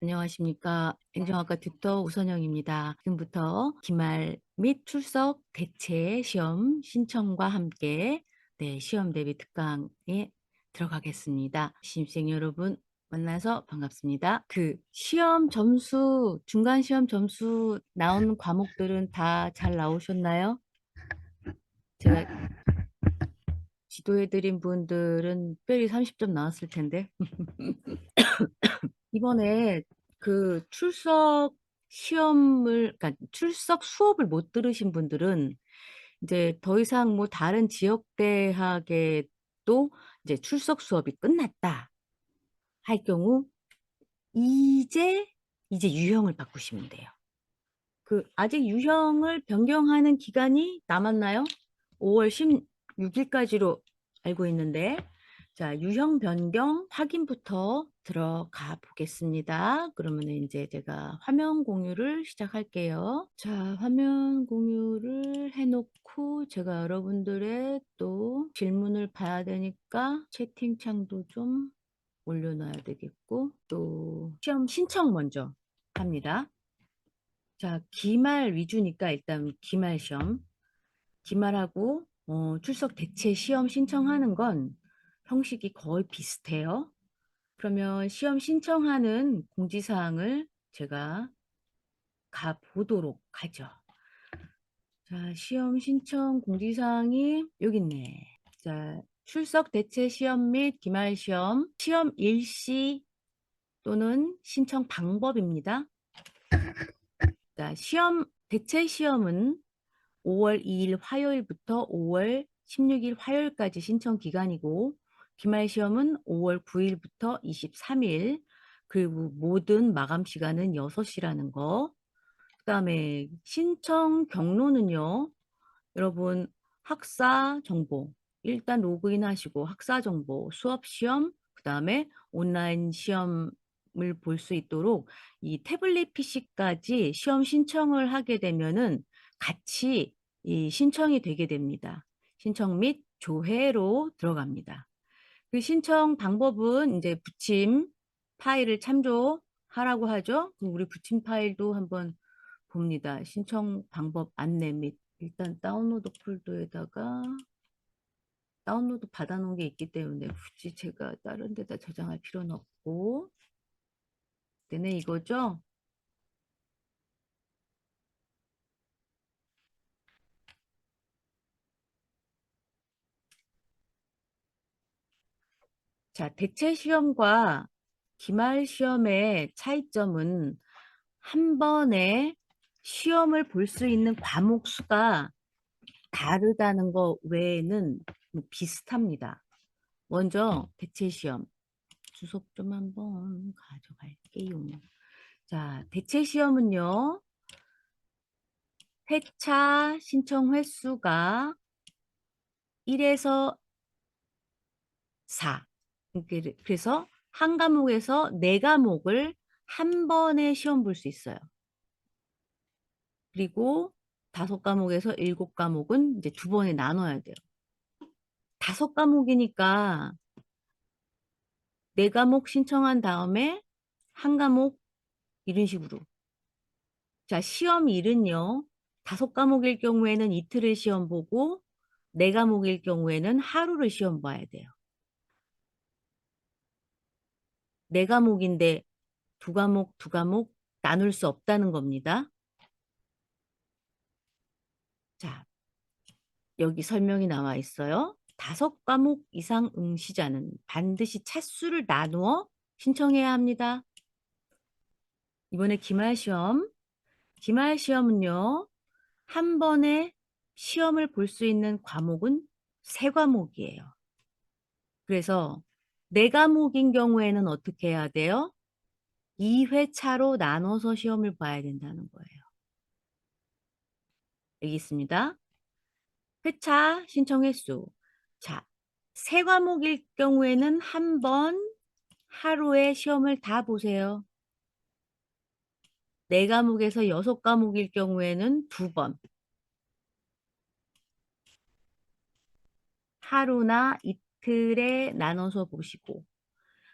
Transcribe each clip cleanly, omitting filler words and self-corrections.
안녕하십니까. 행정학과 튜터 우선영입니다. 지금부터 기말 및 출석 대체 시험 신청과 함께 시험 대비 특강에 들어가겠습니다. 신입생 여러분 만나서 반갑습니다. 시험 점수, 중간 시험 점수 나온 과목들은 다 잘 나오셨나요? 제가 지도해드린 분들은 특별히 30점 나왔을 텐데. 이번에 출석 그러니까 출석 수업을 못 들으신 분들은 이제 더 이상 뭐 다른 지역 대학에도 이제 출석 수업이 끝났다 할 경우 이제 유형을 바꾸시면 돼요. 아직 유형을 변경하는 기간이 남았나요? 5월 16일까지로 알고 있는데, 자, 유형 변경 확인부터 들어가 보겠습니다. 그러면 이제 제가 화면 공유를 시작할게요. 자, 화면 공유를 해놓고 제가 여러분들의 또 질문을 봐야 되니까 채팅창도 좀 올려놔야 되겠고, 또 시험 신청 먼저 합니다. 자, 기말 위주니까 일단 기말 시험. 기말하고 출석 대체 시험 신청하는 건 형식이 거의 비슷해요. 그러면 시험 신청하는 공지사항을 제가 가보도록 하죠. 자, 시험 신청 공지사항이 여기 있네. 자, 출석 대체 시험 및 기말 시험, 시험 일시 또는 신청 방법입니다. 자, 대체 시험은 5월 2일 화요일부터 5월 16일 화요일까지 신청 기간이고, 기말 시험은 5월 9일부터 23일, 그리고 모든 마감 시간은 6시라는 거. 그다음에 신청 경로는요, 여러분 학사 정보 일단 로그인 하시고 학사 정보, 수업 시험, 그다음에 온라인 시험을 볼 수 있도록 이 태블릿 PC까지 시험 신청을 하게 되면은 같이 이 신청이 되게 됩니다. 신청 및 조회로 들어갑니다. 그 신청 방법은 이제 붙임 파일을 참조하라고 하죠. 그럼 우리 붙임 파일도 한번 봅니다. 신청 방법 안내 및 일단 다운로드 폴더에다가 다운로드 받아놓은 게 있기 때문에 굳이 제가 다른 데다 저장할 필요는 없고, 네네 이거죠? 자, 대체 시험과 기말 시험의 차이점은 한 번에 시험을 볼 수 있는 과목 수가 다르다는 거 외에는 뭐 비슷합니다. 먼저 대체 시험 주석 좀 한번 가져갈게요. 자, 대체 시험은요, 회차 신청 횟수가 1에서 4. 그래서 한 과목에서 네 과목을 한 번에 시험 볼 수 있어요. 그리고 다섯 과목에서 일곱 과목은 이제 두 번에 나눠야 돼요. 다섯 과목이니까 네 과목 신청한 다음에 한 과목 이런 식으로. 자, 시험일은요, 다섯 과목일 경우에는 이틀을 시험 보고 네 과목일 경우에는 하루를 시험 봐야 돼요. 네 과목인데 두 과목 나눌 수 없다는 겁니다. 자, 여기 설명이 나와 있어요. 다섯 과목 이상 응시자는 반드시 차수를 나누어 신청해야 합니다. 이번에 기말 시험은요, 한 번에 시험을 볼 수 있는 과목은 세 과목이에요. 그래서 네 과목인 경우에는 어떻게 해야 돼요? 2회차로 나눠서 시험을 봐야 된다는 거예요. 여기 있습니다. 회차 신청 횟수. 자, 세 과목일 경우에는 한 번 하루에 시험을 다 보세요. 네 과목에서 여섯 과목일 경우에는 두 번. 하루나 이틀에 나눠서 보시고.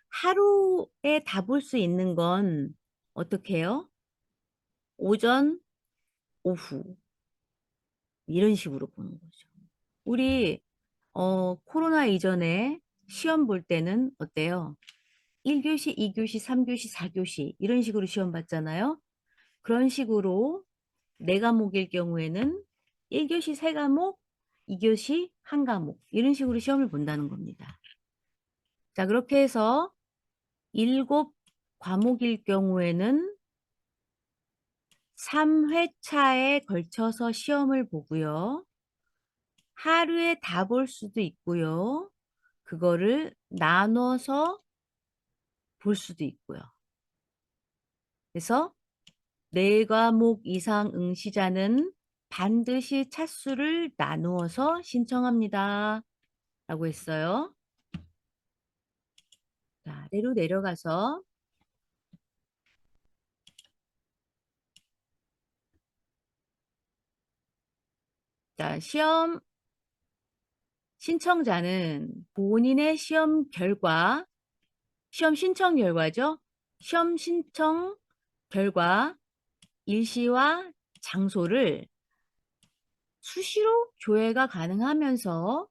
하루에 다 볼 수 있는 건 어떻게 해요? 오전, 오후 이런 식으로 보는 거죠. 우리 코로나 이전에 시험 볼 때는 어때요? 1교시, 2교시, 3교시, 4교시 이런 식으로 시험 봤잖아요. 그런 식으로 4과목일 경우에는 1교시 3과목, 2교시 1과목 이런 식으로 시험을 본다는 겁니다. 자, 그렇게 해서 7과목일 경우에는 3회차에 걸쳐서 시험을 보고요. 하루에 다 볼 수도 있고요. 그거를 나눠서 볼 수도 있고요. 그래서 4과목 이상 응시자는 반드시 차수를 나누어서 신청합니다. 라고 했어요. 자, 아래로 내려가서 자, 시험 신청자는 본인의 시험 결과, 시험 신청 결과죠. 시험 신청 결과 일시와 장소를 수시로 조회가 가능하면서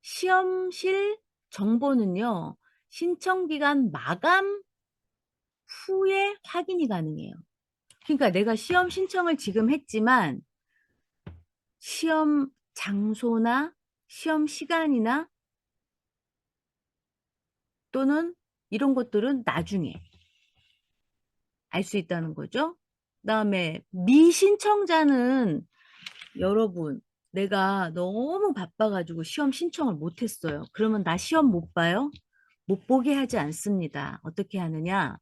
시험실 정보는요, 신청기간 마감 후에 확인이 가능해요. 그러니까 내가 시험 신청을 지금 했지만 시험 장소나 시험 시간이나 또는 이런 것들은 나중에 알 수 있다는 거죠. 그다음에 미신청자는 여러분, 내가 너무 바빠가지고 시험 신청을 못했어요. 그러면 나 시험 못 봐요? 못 보게 하지 않습니다. 어떻게 하느냐?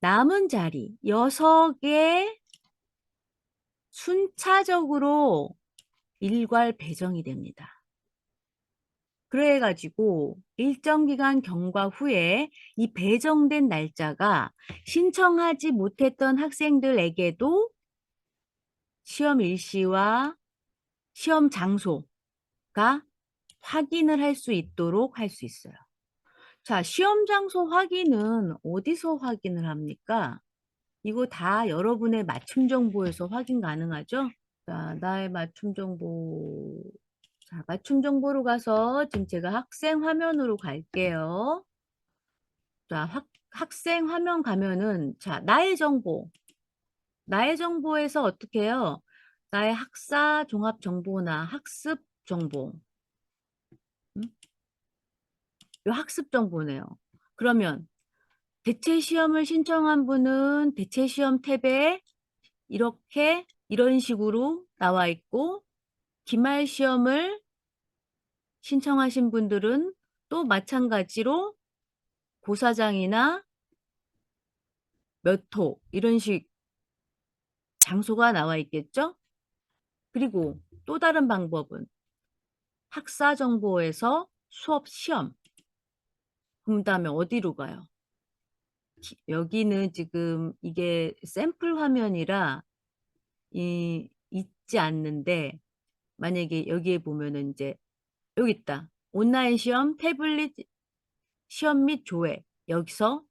남은 자리 6개 순차적으로 일괄 배정이 됩니다. 그래가지고 일정 기간 경과 후에 이 배정된 날짜가 신청하지 못했던 학생들에게도 시험 일시와 시험 장소가 확인을 할 수 있도록 할 수 있어요. 자, 시험 장소 확인은 어디서 확인을 합니까? 이거 다 여러분의 맞춤 정보에서 확인 가능하죠? 자, 나의 맞춤 정보. 자, 맞춤 정보로 가서 지금 제가 학생 화면으로 갈게요. 자, 학생 화면 가면은, 자, 나의 정보. 나의 정보에서 어떻게 해요? 나의 학사 종합 정보나 학습 정보. 요 학습 정보네요. 그러면 대체 시험을 신청한 분은 대체 시험 탭에 이렇게 이런 식으로 나와 있고, 기말 시험을 신청하신 분들은 또 마찬가지로 고사장이나 몇 호 이런 식 장소가 나와 있겠죠? 그리고 또 다른 방법은 학사 정보에서 수업 시험. 그다음에 어디로 가요? 여기는 지금 이게 샘플 화면이라 있지 않는데, 만약에 여기에 보면은 이제 여기 있다. 온라인 시험 태블릿 시험 및 조회. 여기서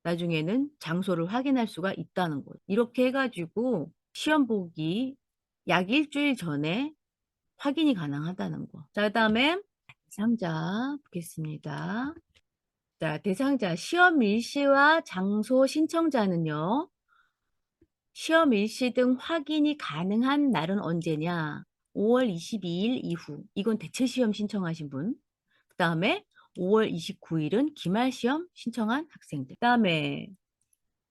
나중에는 장소를 확인할 수가 있다는 거예요. 이렇게 해가지고 시험 보기 약 일주일 전에 확인이 가능하다는 거. 자, 그다음에 대상자 보겠습니다. 자, 대상자 시험 일시와 장소 신청자는요. 시험 일시 등 확인이 가능한 날은 언제냐? 5월 22일 이후. 이건 대체 시험 신청하신 분. 그다음에 5월 29일은 기말 시험 신청한 학생들. 그다음에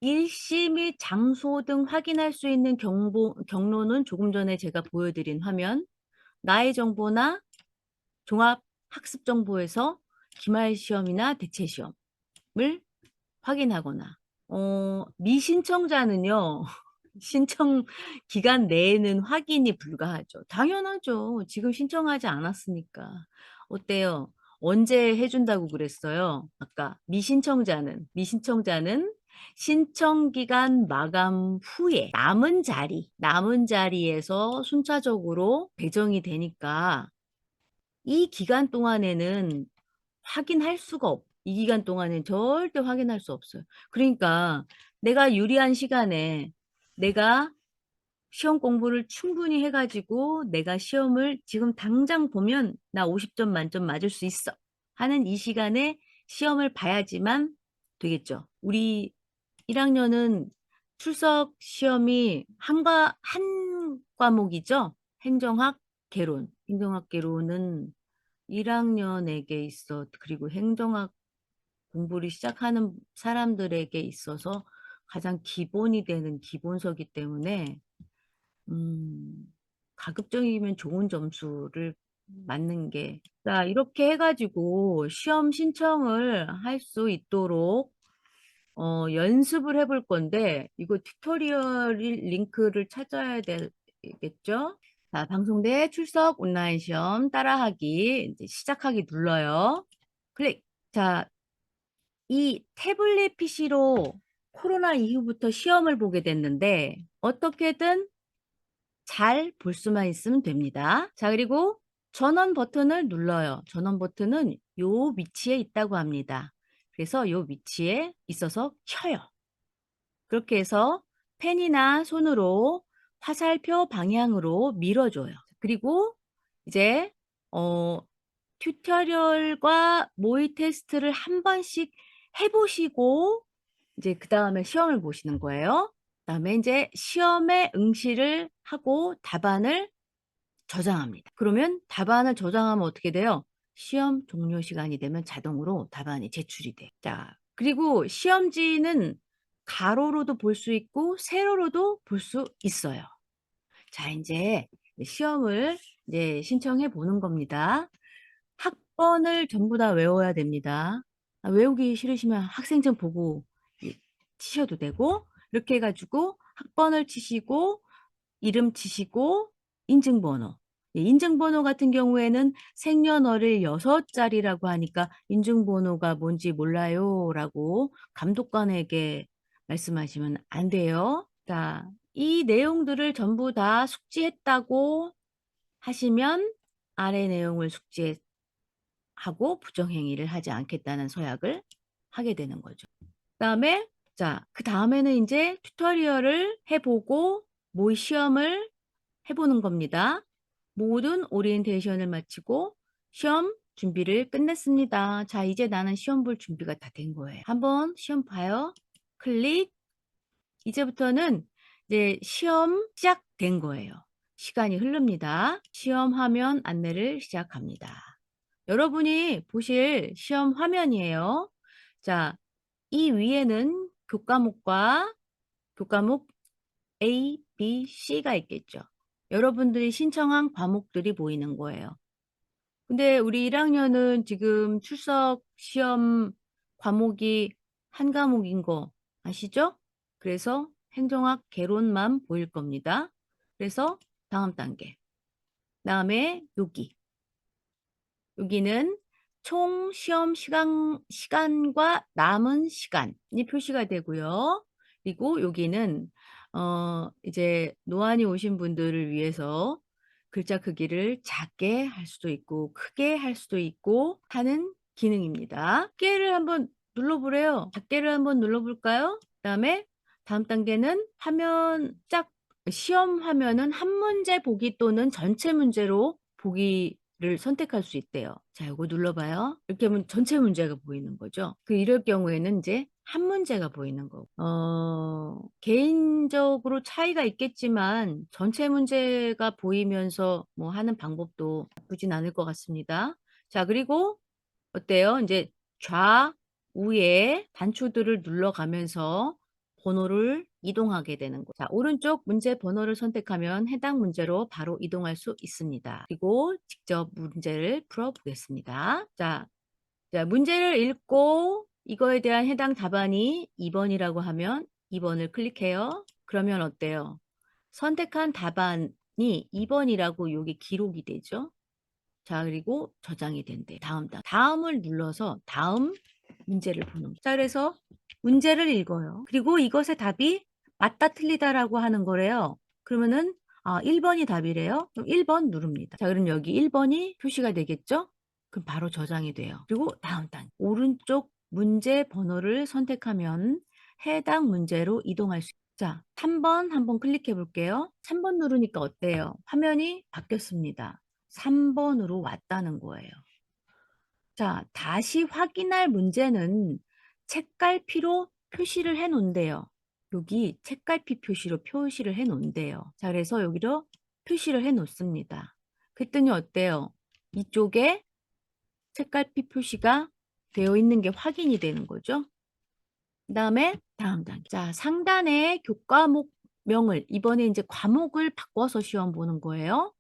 일시 및 장소 등 확인할 수 있는 경로는 조금 전에 제가 보여드린 화면, 나의 정보나 종합 학습 정보에서 기말 시험이나 대체 시험을 확인하거나, 미신청자는요, 신청 기간 내에는 확인이 불가하죠. 당연하죠. 지금 신청하지 않았으니까. 어때요? 언제 해준다고 그랬어요? 아까 미신청자는 신청 기간 마감 후에 남은 자리에서 순차적으로 배정이 되니까 이 기간 동안에는 이 기간 동안엔 절대 확인할 수 없어요. 그러니까 내가 유리한 시간에 내가 시험 공부를 충분히 해가지고 내가 시험을 지금 당장 보면 나 50점 만점 맞을 수 있어 하는 이 시간에 시험을 봐야지만 되겠죠. 우리 1학년은 출석 시험이 한 과목이죠. 행정학, 개론. 행정학, 개론은 1학년에게 있어, 그리고 행정학 공부를 시작하는 사람들에게 있어서 가장 기본이 되는 기본서기 때문에 가급적이면 좋은 점수를 맞는 게. 자, 이렇게 해가지고 시험 신청을 할 수 있도록 연습을 해볼 건데, 이거 튜토리얼 링크를 찾아야 되겠죠? 자, 방송대 출석 온라인 시험 따라하기 이제 시작하기 눌러요. 클릭. 자, 이 태블릿 PC로 코로나 이후부터 시험을 보게 됐는데, 어떻게든 잘 볼 수만 있으면 됩니다. 자, 그리고 전원 버튼을 눌러요. 전원 버튼은 요 위치에 있다고 합니다. 그래서 요 위치에 있어서 켜요. 그렇게 해서 펜이나 손으로 화살표 방향으로 밀어줘요. 그리고 이제 어, 튜토리얼과 모의 테스트를 한 번씩 해보시고 이제 그 다음에 시험을 보시는 거예요. 그다음에 이제 시험에 응시를 하고 답안을 저장합니다. 그러면 답안을 저장하면 어떻게 돼요? 시험 종료 시간이 되면 자동으로 답안이 제출이 돼. 자, 그리고 시험지는 가로로도 볼 수 있고 세로로도 볼 수 있어요. 자, 이제 시험을 이제 신청해 보는 겁니다. 학번을 전부 다 외워야 됩니다. 외우기 싫으시면 학생증 보고 치셔도 되고, 이렇게 해가지고 학번을 치시고 이름 치시고 인증번호. 인증번호 같은 경우에는 생년월일 6자리라고 하니까 인증번호가 뭔지 몰라요 라고 감독관에게 말씀하시면 안 돼요. 자, 이 내용들을 전부 다 숙지했다고 하시면 아래 내용을 숙지하고 부정행위를 하지 않겠다는 서약을 하게 되는 거죠. 그다음에 자, 그 다음에는 이제 튜토리얼을 해보고 모의 시험을 해보는 겁니다. 모든 오리엔테이션을 마치고 시험 준비를 끝냈습니다. 자, 이제 나는 시험 볼 준비가 다 된 거예요. 한번 시험 봐요. 클릭. 이제부터는 이제 시험 시작된 거예요. 시간이 흐릅니다. 시험 화면 안내를 시작합니다. 여러분이 보실 시험 화면이에요. 자, 이 위에는 교과목과 교과목 A, B, C가 있겠죠. 여러분들이 신청한 과목들이 보이는 거예요. 근데 우리 1학년은 지금 출석 시험 과목이 한 과목인 거 아시죠? 그래서 행정학 개론만 보일 겁니다. 그래서 다음 단계. 다음에 여기는 총 시험 시간과 남은 시간이 표시가 되고요. 그리고 여기는 이제 노안이 오신 분들을 위해서 글자 크기를 작게 할 수도 있고 크게 할 수도 있고 하는 기능입니다. 작게를 한번 눌러보래요. 작게를 한번 눌러볼까요? 그다음에 다음 단계는 시험 화면은 한 문제 보기 또는 전체 문제로 보기를 선택할 수 있대요. 자, 이거 눌러봐요. 이렇게 하면 전체 문제가 보이는 거죠. 이럴 경우에는 이제 한 문제가 보이는 거고. 개인적으로 차이가 있겠지만 전체 문제가 보이면서 뭐 하는 방법도 나쁘진 않을 것 같습니다. 자, 그리고 어때요? 이제 좌우에 단추들을 눌러가면서 번호를 이동하게 되는 거죠. 자, 오른쪽 문제 번호를 선택하면 해당 문제로 바로 이동할 수 있습니다. 그리고 직접 문제를 풀어보겠습니다. 자, 문제를 읽고 이거에 대한 해당 답안이 2번이라고 하면 2번을 클릭해요. 그러면 어때요? 선택한 답안이 2번이라고 여기 기록이 되죠. 자, 그리고 저장이 된대. 다음을 눌러서 다음 문제를 보는 거죠. 자, 그래서 문제를 읽어요. 그리고 이것의 답이 맞다 틀리다라고 하는 거래요. 그러면은 1번이 답이래요. 그럼 1번 누릅니다. 자, 그럼 여기 1번이 표시가 되겠죠? 그럼 바로 저장이 돼요. 그리고 다음 단계. 오른쪽 문제 번호를 선택하면 해당 문제로 이동할 수 있습니다. 자, 3번 한번 클릭해 볼게요. 3번 누르니까 어때요? 화면이 바뀌었습니다. 3번으로 왔다는 거예요. 자, 다시 확인할 문제는 책갈피로 표시를 해 놓은대요. 여기 책갈피 표시로 표시를 해 놓은대요. 자, 그래서 여기로 표시를 해 놓습니다. 그랬더니 어때요? 이쪽에 책갈피 표시가 되어 있는 게 확인이 되는 거죠. 그 다음에 다음 단계. 자, 상단에 교과목명을 이번에 이제 과목을 바꿔서 시험 보는 거예요.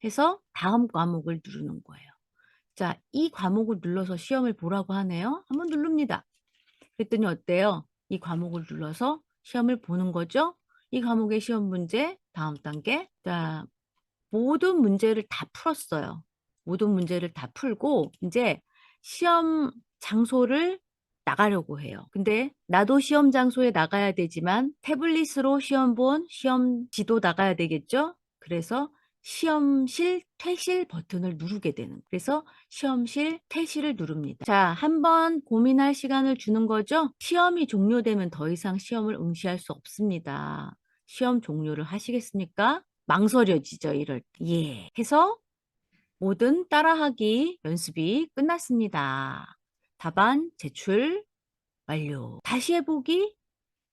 해서 다음 과목을 누르는 거예요. 자, 이 과목을 눌러서 시험을 보라고 하네요. 한번 누릅니다. 그랬더니 어때요? 이 과목을 눌러서 시험을 보는 거죠. 이 과목의 시험 문제 다음 단계. 자, 모든 문제를 다 풀었어요. 모든 문제를 다 풀고 이제 시험 장소를 나가려고 해요. 근데 나도 시험 장소에 나가야 되지만 태블릿으로 시험 본 시험지도 나가야 되겠죠? 그래서 시험실 퇴실 버튼을 누르게 되는. 그래서 시험실 퇴실을 누릅니다. 자, 한번 고민할 시간을 주는 거죠? 시험이 종료되면 더 이상 시험을 응시할 수 없습니다. 시험 종료를 하시겠습니까? 망설여지죠, 이럴 때. 예. 해서 모든 따라하기 연습이 끝났습니다. 답안 제출 완료. 다시 해보기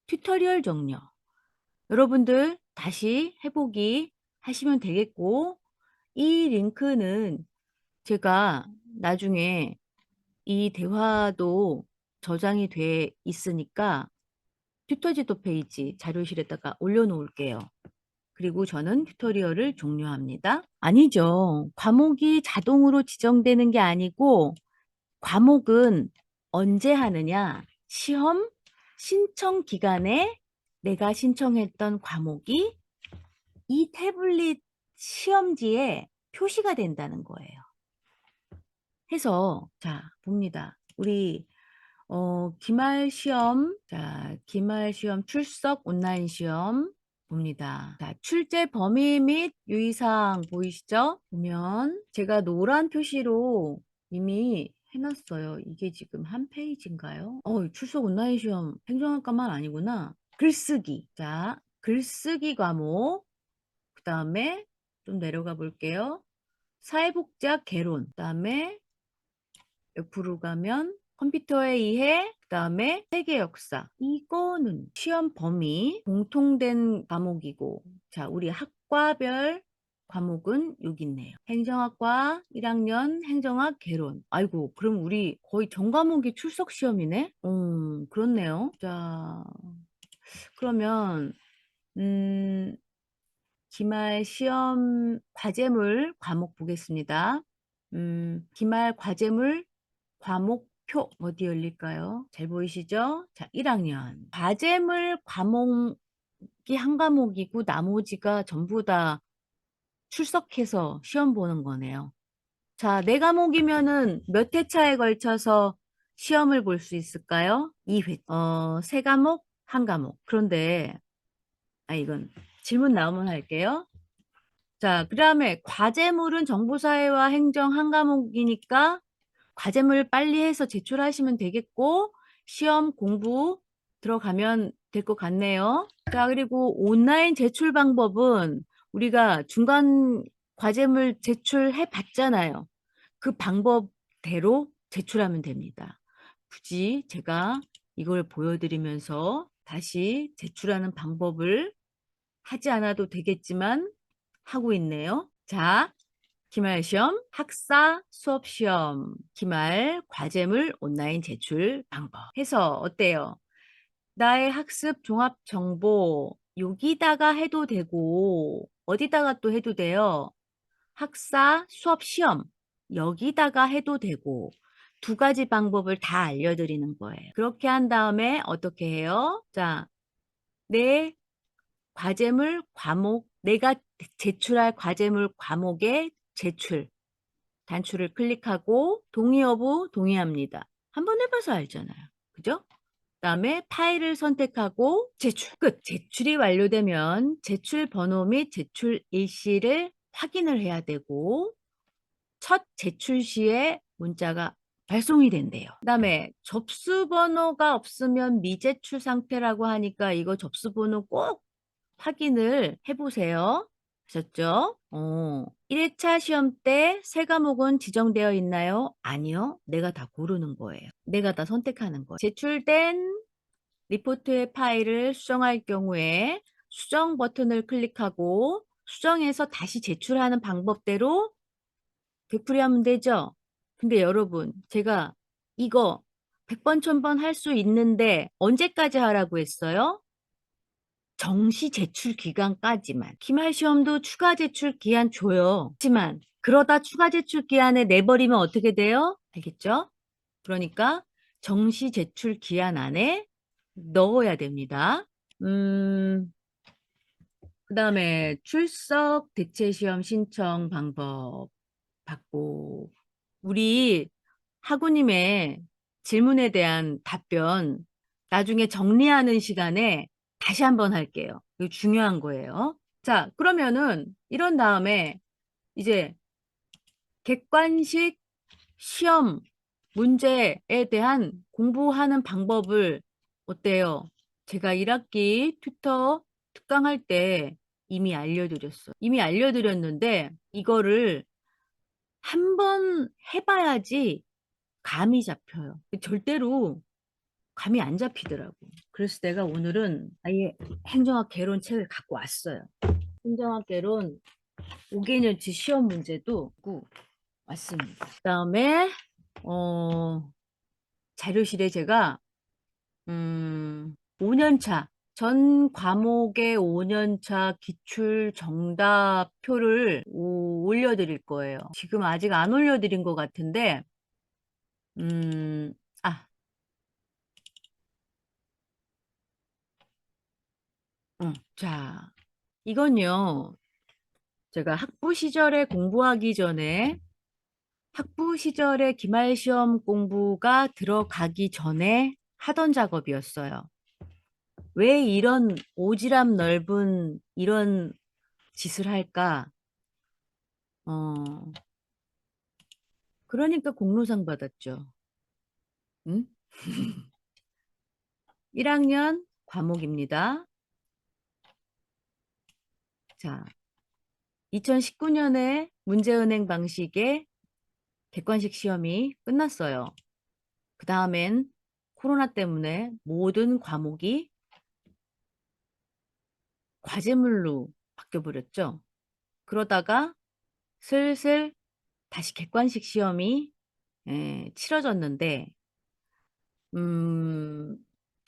튜토리얼 종료. 여러분들 다시 해보기 하시면 되겠고, 이 링크는 제가 나중에 이 대화도 저장이 돼 있으니까 튜터지도 페이지 자료실에다가 올려놓을게요. 그리고 저는 튜토리얼을 종료합니다. 아니죠. 과목이 자동으로 지정되는 게 아니고 과목은 언제 하느냐? 시험 신청 기간에 내가 신청했던 과목이 이 태블릿 시험지에 표시가 된다는 거예요. 해서 자, 봅니다. 우리 기말 시험, 자, 기말 시험 출석 온라인 시험 봅니다. 자, 출제 범위 및 유의사항 보이시죠? 보면 제가 노란 표시로 이미 해놨어요. 이게 지금 한 페이지인가요? 출석 온라인 시험 행정학과만 아니구나. 글쓰기. 자, 글쓰기 과목. 그 다음에 좀 내려가 볼게요. 사회복지학 개론. 그 다음에 옆으로 가면 컴퓨터에 의해 그다음에 세계 역사. 이거는 시험 범위 공통된 과목이고 자, 우리 학과별 과목은 여기 있네요. 행정학과 1학년 행정학 개론. 아이고, 그럼 우리 거의 전 과목이 출석 시험이네? 그렇네요. 자, 그러면 기말 시험 과제물 과목 보겠습니다. 기말 과제물 과목표 어디 열릴까요? 잘 보이시죠? 자, 1학년. 과제물 과목이 한 과목이고 나머지가 전부 다 출석해서 시험 보는 거네요. 자, 네 과목이면은 몇 회차에 걸쳐서 시험을 볼 수 있을까요? 2회. 세 과목, 한 과목. 그런데 이건 질문 나오면 할게요. 자, 그 다음에 과제물은 정보사회와 행정 한 과목이니까 과제물 빨리 해서 제출하시면 되겠고 시험 공부 들어가면 될 것 같네요. 자, 그리고 온라인 제출 방법은 우리가 중간 과제물 제출해 봤잖아요. 그 방법대로 제출하면 됩니다. 굳이 제가 이걸 보여드리면서 다시 제출하는 방법을 하지 않아도 되겠지만 하고 있네요. 자, 기말 시험, 학사 수업 시험, 기말 과제물 온라인 제출 방법 해서 어때요? 나의 학습 종합 정보 여기다가 해도 되고 어디다가 또 해도 돼요? 학사 수업 시험 여기다가 해도 되고 두 가지 방법을 다 알려드리는 거예요. 그렇게 한 다음에 어떻게 해요? 자, 내 과제물 과목 내가 제출할 과제물 과목의 제출 단추를 클릭하고 동의 여부 동의합니다. 한번 해봐서 알잖아요. 그죠? 그다음에 파일을 선택하고 제출 끝. 제출이 완료되면 제출 번호 및 제출 일시를 확인을 해야 되고 첫 제출 시에 문자가 발송이 된대요. 그다음에 접수 번호가 없으면 미제출 상태라고 하니까 이거 접수 번호 꼭 확인을 해 보세요. 아셨죠? 1회차 시험 때 세 과목은 지정되어 있나요? 아니요. 내가 다 고르는 거예요. 내가 다 선택하는 거예요. 제출된 리포트의 파일을 수정할 경우에 수정 버튼을 클릭하고 수정해서 다시 제출하는 방법대로 되풀이하면 되죠? 근데 여러분, 제가 이거 100번, 1000번 할 수 있는데 언제까지 하라고 했어요? 정시 제출 기간까지만. 기말 시험도 추가 제출 기한 줘요. 하지만 그러다 추가 제출 기한에 내버리면 어떻게 돼요? 알겠죠? 그러니까 정시 제출 기한 안에 넣어야 됩니다. 그다음에 출석 대체 시험 신청 방법 받고 우리 학우님의 질문에 대한 답변 나중에 정리하는 시간에 다시 한번 할게요. 이거 중요한 거예요. 자, 그러면은 이런 다음에 이제 객관식 시험 문제에 대한 공부하는 방법을 어때요? 제가 1학기 튜터 특강할 때 이미 알려드렸어요. 이미 알려드렸는데 이거를 한번 해봐야지 감이 잡혀요. 절대로 감이 안 잡히더라고. 그래서 내가 오늘은 아예 행정학 개론 책을 갖고 왔어요. 행정학 개론 5개년치 시험 문제도 갖고 왔습니다. 그다음에 자료실에 제가 5년차 전 과목의 5년차 기출 정답표를 올려드릴 거예요. 지금 아직 안 올려드린 것 같은데 아, 자, 이건요. 제가 학부 시절에 공부하기 전에 학부 시절에 기말시험 공부가 들어가기 전에 하던 작업이었어요. 왜 이런 오지랖 넓은 이런 짓을 할까? 그러니까 공로상 받았죠. 응? 1학년 과목입니다. 자, 2019년에 문제은행 방식의 객관식 시험이 끝났어요. 그 다음엔 코로나 때문에 모든 과목이 과제물로 바뀌어버렸죠. 그러다가 슬슬 다시 객관식 시험이 치러졌는데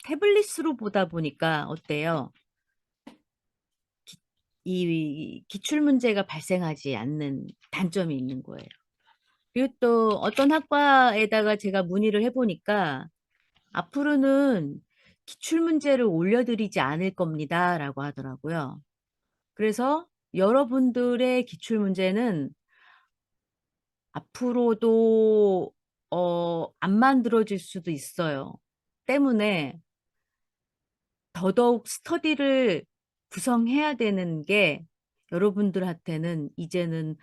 태블릿으로 보다 보니까 어때요? 이 기출문제가 발생하지 않는 단점이 있는 거예요. 그리고 또 어떤 학과에다가 제가 문의를 해보니까 앞으로는 기출문제를 올려드리지 않을 겁니다. 라고 하더라고요. 그래서 여러분들의 기출문제는 앞으로도 안 만들어질 수도 있어요. 때문에 더더욱 스터디를 구성해야 되는 게 여러분들한테는 이제는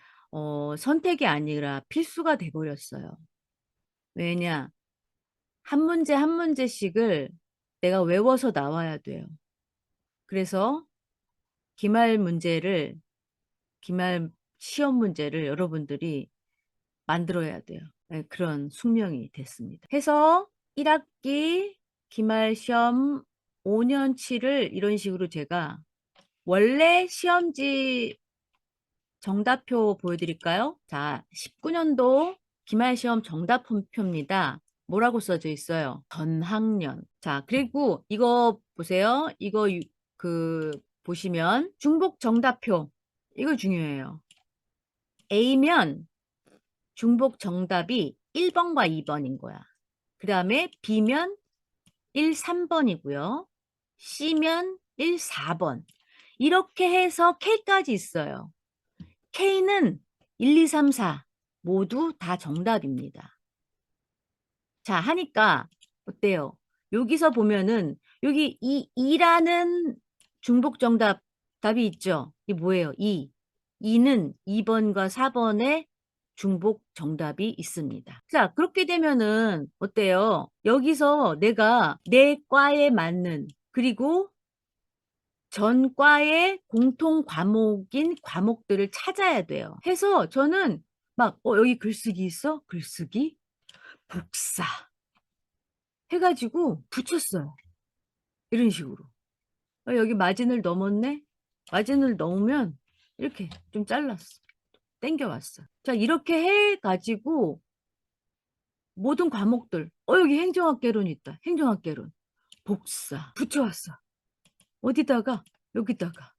선택이 아니라 필수가 돼버렸어요. 왜냐? 한 문제 한 문제씩을 내가 외워서 나와야 돼요. 그래서 기말 문제를, 기말 시험 문제를 여러분들이 만들어야 돼요. 네, 그런 숙명이 됐습니다. 해서 1학기 기말 시험 5년치를 이런 식으로 제가 원래 시험지 정답표 보여드릴까요? 자, 19년도 기말시험 정답표입니다. 뭐라고 써져 있어요? 전 학년. 자, 그리고 이거 보세요. 이거 보시면 중복 정답표. 이거 중요해요. A면 중복 정답이 1번과 2번인 거야. 그 다음에 B면 1, 3번이고요. C면 1, 4번. 이렇게 해서 K까지 있어요. K는 1, 2, 3, 4 모두 다 정답입니다. 자, 하니까 어때요? 여기서 보면은 여기 이 2라는 중복 정답 답이 있죠? 이게 뭐예요? 2. 2는 2번과 4번의 중복 정답이 있습니다. 자, 그렇게 되면은 어때요? 여기서 내가 내 과에 맞는 그리고 전 과의 공통 과목인 과목들을 찾아야 돼요. 해서 저는 막 여기 글쓰기 있어? 글쓰기? 복사 해가지고 붙였어요. 이런 식으로. 여기 마진을 넘었네? 마진을 넘으면 이렇게 좀 잘랐어. 땡겨왔어. 자, 이렇게 해가지고 모든 과목들 여기 행정학개론 있다. 행정학개론 복사 붙여왔어. 어디다가? 여기다가.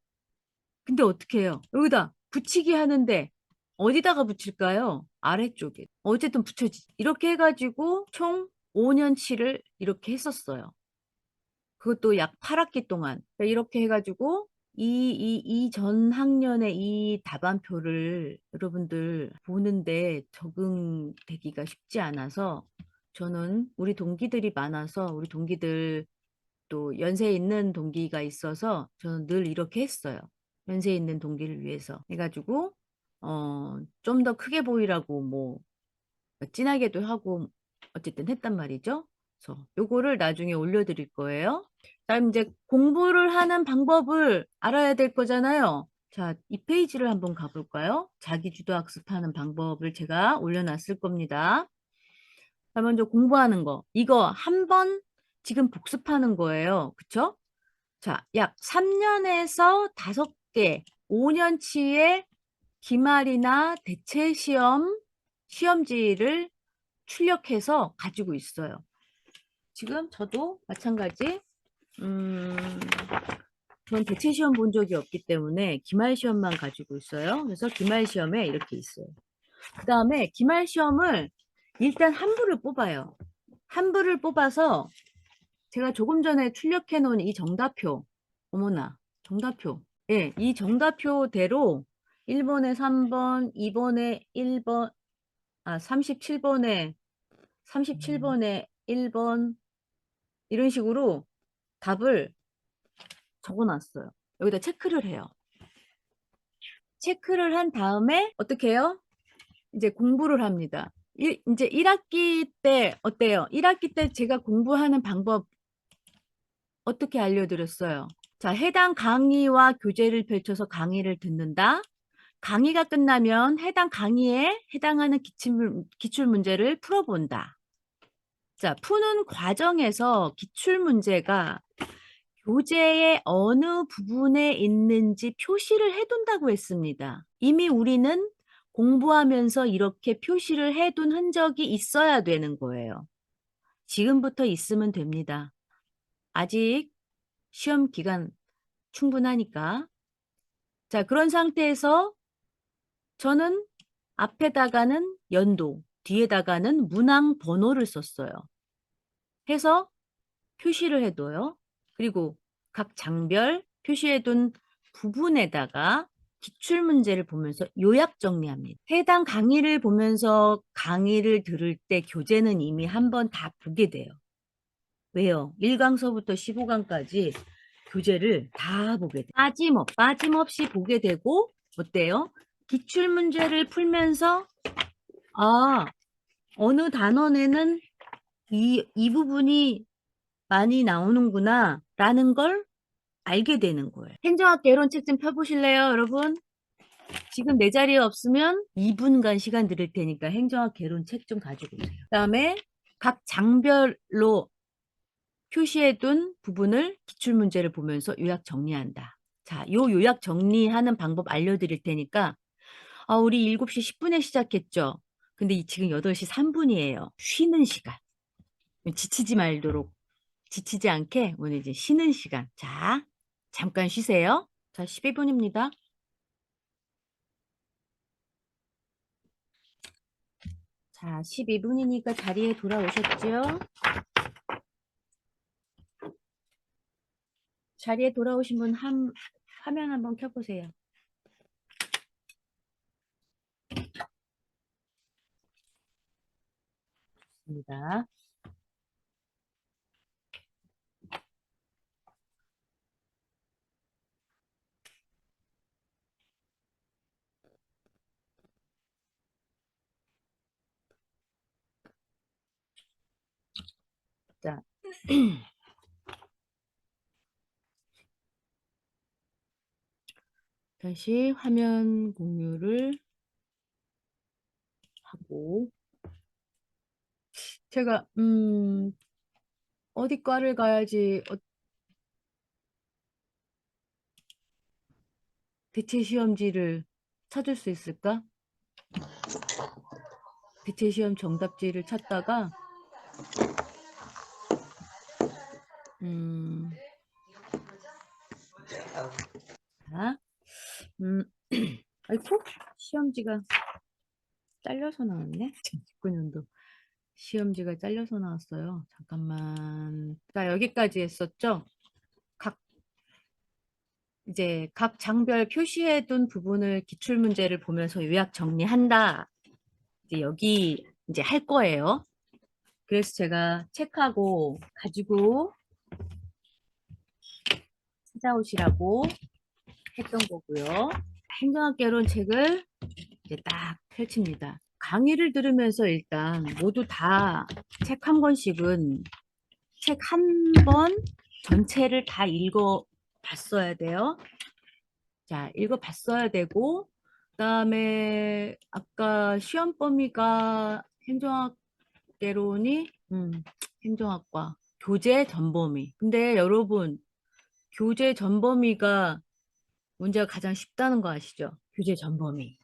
근데 어떻게 해요? 여기다 붙이기 하는데 어디다가 붙일까요? 아래쪽에. 어쨌든 붙여지. 이렇게 해가지고 총 5년치를 이렇게 했었어요. 그것도 약 8학기 동안. 이렇게 해가지고 이 전 학년의 이 답안표를 여러분들 보는데 적응되기가 쉽지 않아서 저는 우리 동기들이 많아서 우리 동기들 또 연세 있는 동기가 있어서 저는 늘 이렇게 했어요. 연세 있는 동기를 위해서 해가지고 좀 더 크게 보이라고 뭐 진하게도 하고 어쨌든 했단 말이죠. 그래서 요거를 나중에 올려드릴 거예요. 다음 이제 공부를 하는 방법을 알아야 될 거잖아요. 자, 이 페이지를 한번 가볼까요? 자기주도 학습하는 방법을 제가 올려놨을 겁니다. 자, 먼저 공부하는 거. 이거 한 번 지금 복습하는 거예요. 그쵸? 자, 약 3년에서 5개, 5년치의 기말이나 대체 시험, 시험지를 출력해서 가지고 있어요. 지금 저도 마찬가지, 전 대체 시험 본 적이 없기 때문에 기말 시험만 가지고 있어요. 그래서 기말 시험에 이렇게 있어요. 그 다음에 기말 시험을 일단 한 부를 뽑아요. 한 부를 뽑아서 제가 조금 전에 출력해 놓은 이 정답표, 어머나, 정답표. 예, 이 정답표대로 1번에 3번, 2번에 1번, 37번에 1번, 이런 식으로 답을 적어 놨어요. 여기다 체크를 해요. 체크를 한 다음에 어떻게 해요? 이제 공부를 합니다. 이제 1학기 때 어때요? 1학기 때 제가 공부하는 방법 어떻게 알려드렸어요? 자, 해당 강의와 교재를 펼쳐서 강의를 듣는다. 강의가 끝나면 해당 강의에 해당하는 기출문제를 풀어본다. 자, 푸는 과정에서 기출문제가 교재의 어느 부분에 있는지 표시를 해둔다고 했습니다. 이미 우리는 공부하면서 이렇게 표시를 해둔 흔적이 있어야 되는 거예요. 지금부터 있으면 됩니다. 아직 시험 기간 충분하니까. 자, 그런 상태에서 저는 앞에다가는 연도, 뒤에다가는 문항 번호를 썼어요. 해서 표시를 해둬요. 그리고 각 장별 표시해둔 부분에다가 기출문제를 보면서 요약 정리합니다. 해당 강의를 보면서 강의를 들을 때 교재는 이미 한 번 다 보게 돼요. 왜요? 1강서부터 15강까지 교재를 다 보게 돼요. 빠짐없이 보게 되고 어때요? 기출문제를 풀면서 어느 단원에는 이 부분이 많이 나오는구나 라는 걸 알게 되는 거예요. 행정학 개론 책 좀 펴보실래요, 여러분? 지금 내 자리에 없으면 2분간 시간 드릴 테니까 행정학 개론 책 좀 가지고 오세요. 그 다음에 각 장별로 표시해둔 부분을 기출문제를 보면서 요약 정리한다. 자, 요 요약 정리하는 방법 알려드릴 테니까 우리 7시 10분에 시작했죠? 근데 지금 8시 3분이에요. 쉬는 시간. 지치지 않게 오늘 이제 쉬는 시간. 자, 잠깐 쉬세요. 자, 12분입니다. 자, 12분이니까 자리에 돌아오셨죠? 자리에 돌아오신 분 화면 한번 켜보세요. 입니다. 자, 다시 화면 공유를 하고 제가 어디 과를 가야지 대체 시험지를 찾을 수 있을까? 대체 시험 정답지를 찾다가 자, 아이고 시험지가 잘려서 나왔네. 2019년도 시험지가 잘려서 나왔어요. 잠깐만. 자, 여기까지 했었죠? 이제 각 장별 표시해둔 부분을 기출문제를 보면서 요약 정리한다. 이제 여기 이제 할 거예요. 그래서 제가 책하고 가지고 찾아오시라고 했던 거고요. 행정학개론 책을 이제 딱 펼칩니다. 강의를 들으면서 일단 모두 다 책 한 권씩은 책 한 번 전체를 다 읽어 봤어야 돼요. 자, 읽어 봤어야 되고, 그다음에 아까 시험 범위가 행정학개론이 행정학과 교재 전범위. 근데 여러분, 교재 전범위가 문제가 가장 쉽다는 거 아시죠? 교재 전범위.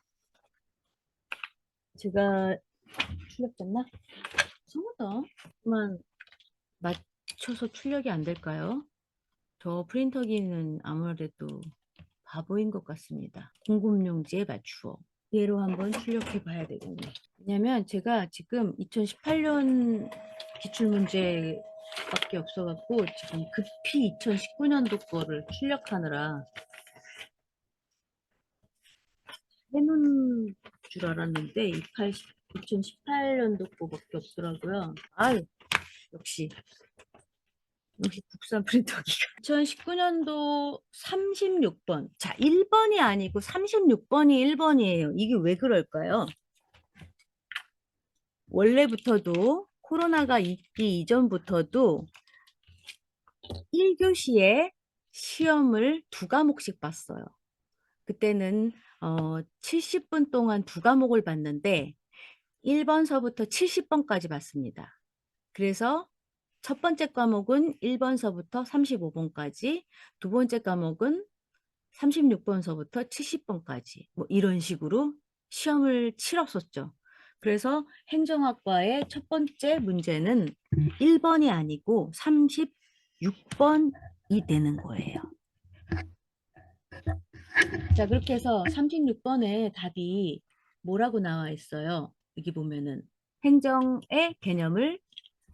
제가 출력됐나? 이상하다. 그만 맞춰서 출력이 안 될까요? 저 프린터기는 아무래도 바보인 것 같습니다. 공급용지에 맞추어. 얘로 한번 출력해 봐야 되겠네. 왜냐면 제가 지금 2018년 기출문제밖에 없어갖고 지금 급히 2019년도 거를 출력하느라 해놓은 줄 알았는데 2018년도 거밖에 없더라고요. 아유, 역시 국산 프린터기가. 2019년도 36번. 자, 1번이 아니고 36번이 1번이에요. 이게 왜 그럴까요? 원래부터도 코로나가 있기 이전부터도 1교시에 시험을 2과목씩 봤어요. 그때는 70분 동안 2과목을 봤는데 1번서부터 70번까지 봤습니다. 그래서 첫 번째 과목은 1번서부터 35번까지, 두 번째 과목은 36번서부터 70번까지 뭐 이런 식으로 시험을 치렀었죠. 그래서 행정학과의 첫 번째 문제는 1번이 아니고 36번이 되는 거예요. 자, 그렇게 해서 36번에 답이 뭐라고 나와 있어요? 여기 보면은 행정의 개념을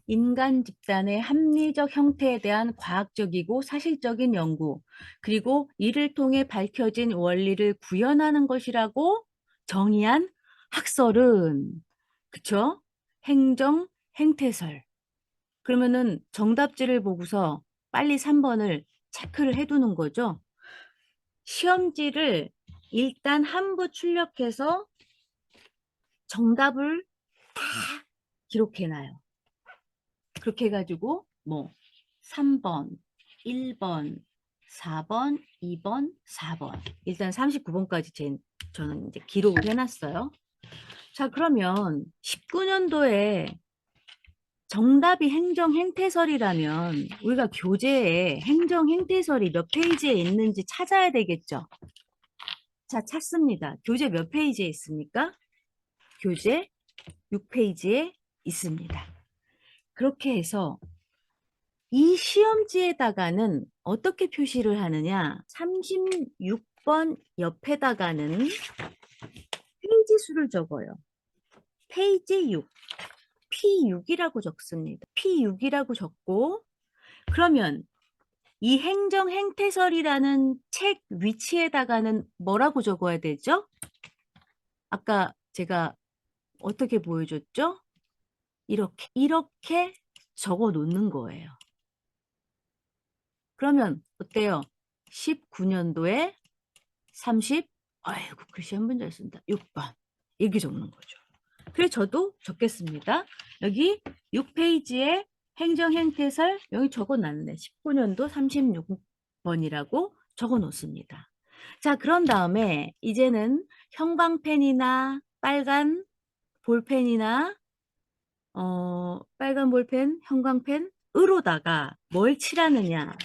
인간 집단의 합리적 형태에 대한 과학적이고 사실적인 연구, 그리고 이를 통해 밝혀진 원리를 구현하는 것이라고 정의한 학설은, 그쵸? 행정, 행태설. 그러면은 정답지를 보고서 빨리 3번을 체크를 해두는 거죠. 시험지를 일단 한 부 출력해서 정답을 다 기록해놔요. 그렇게 해가지고 뭐 3번, 1번, 4번, 2번, 4번 일단 39번까지 저는 이제 기록을 해놨어요. 자, 그러면 19년도에 정답이 행정행태설이라면 우리가 교재에 행정행태설이 몇 페이지에 있는지 찾아야 되겠죠. 자, 찾습니다. 교재 몇 페이지에 있습니까? 교재 6페이지에 있습니다. 그렇게 해서 이 시험지에다가는 어떻게 표시를 하느냐? 36번 옆에다가는 페이지 수를 적어요. 페이지 6, P6이라고 적습니다. P6이라고 적고, 그러면 이 행정행태설이라는 책 위치에다가는 뭐라고 적어야 되죠? 아까 제가 어떻게 보여줬죠? 이렇게 적어 놓는 거예요. 그러면 어때요? 19년도에 30, 아이고 글씨 한 번 잘 쓴다. 6번 이렇게 적는 거죠. 그래서 저도 적겠습니다. 여기 6페이지에 행정행태설 여기 적어놨네. 19년도 36번이라고 적어놓습니다. 자, 그런 다음에 이제는 형광펜이나 빨간 볼펜이나 빨간 볼펜, 형광펜으로다가 뭘 칠하느냐.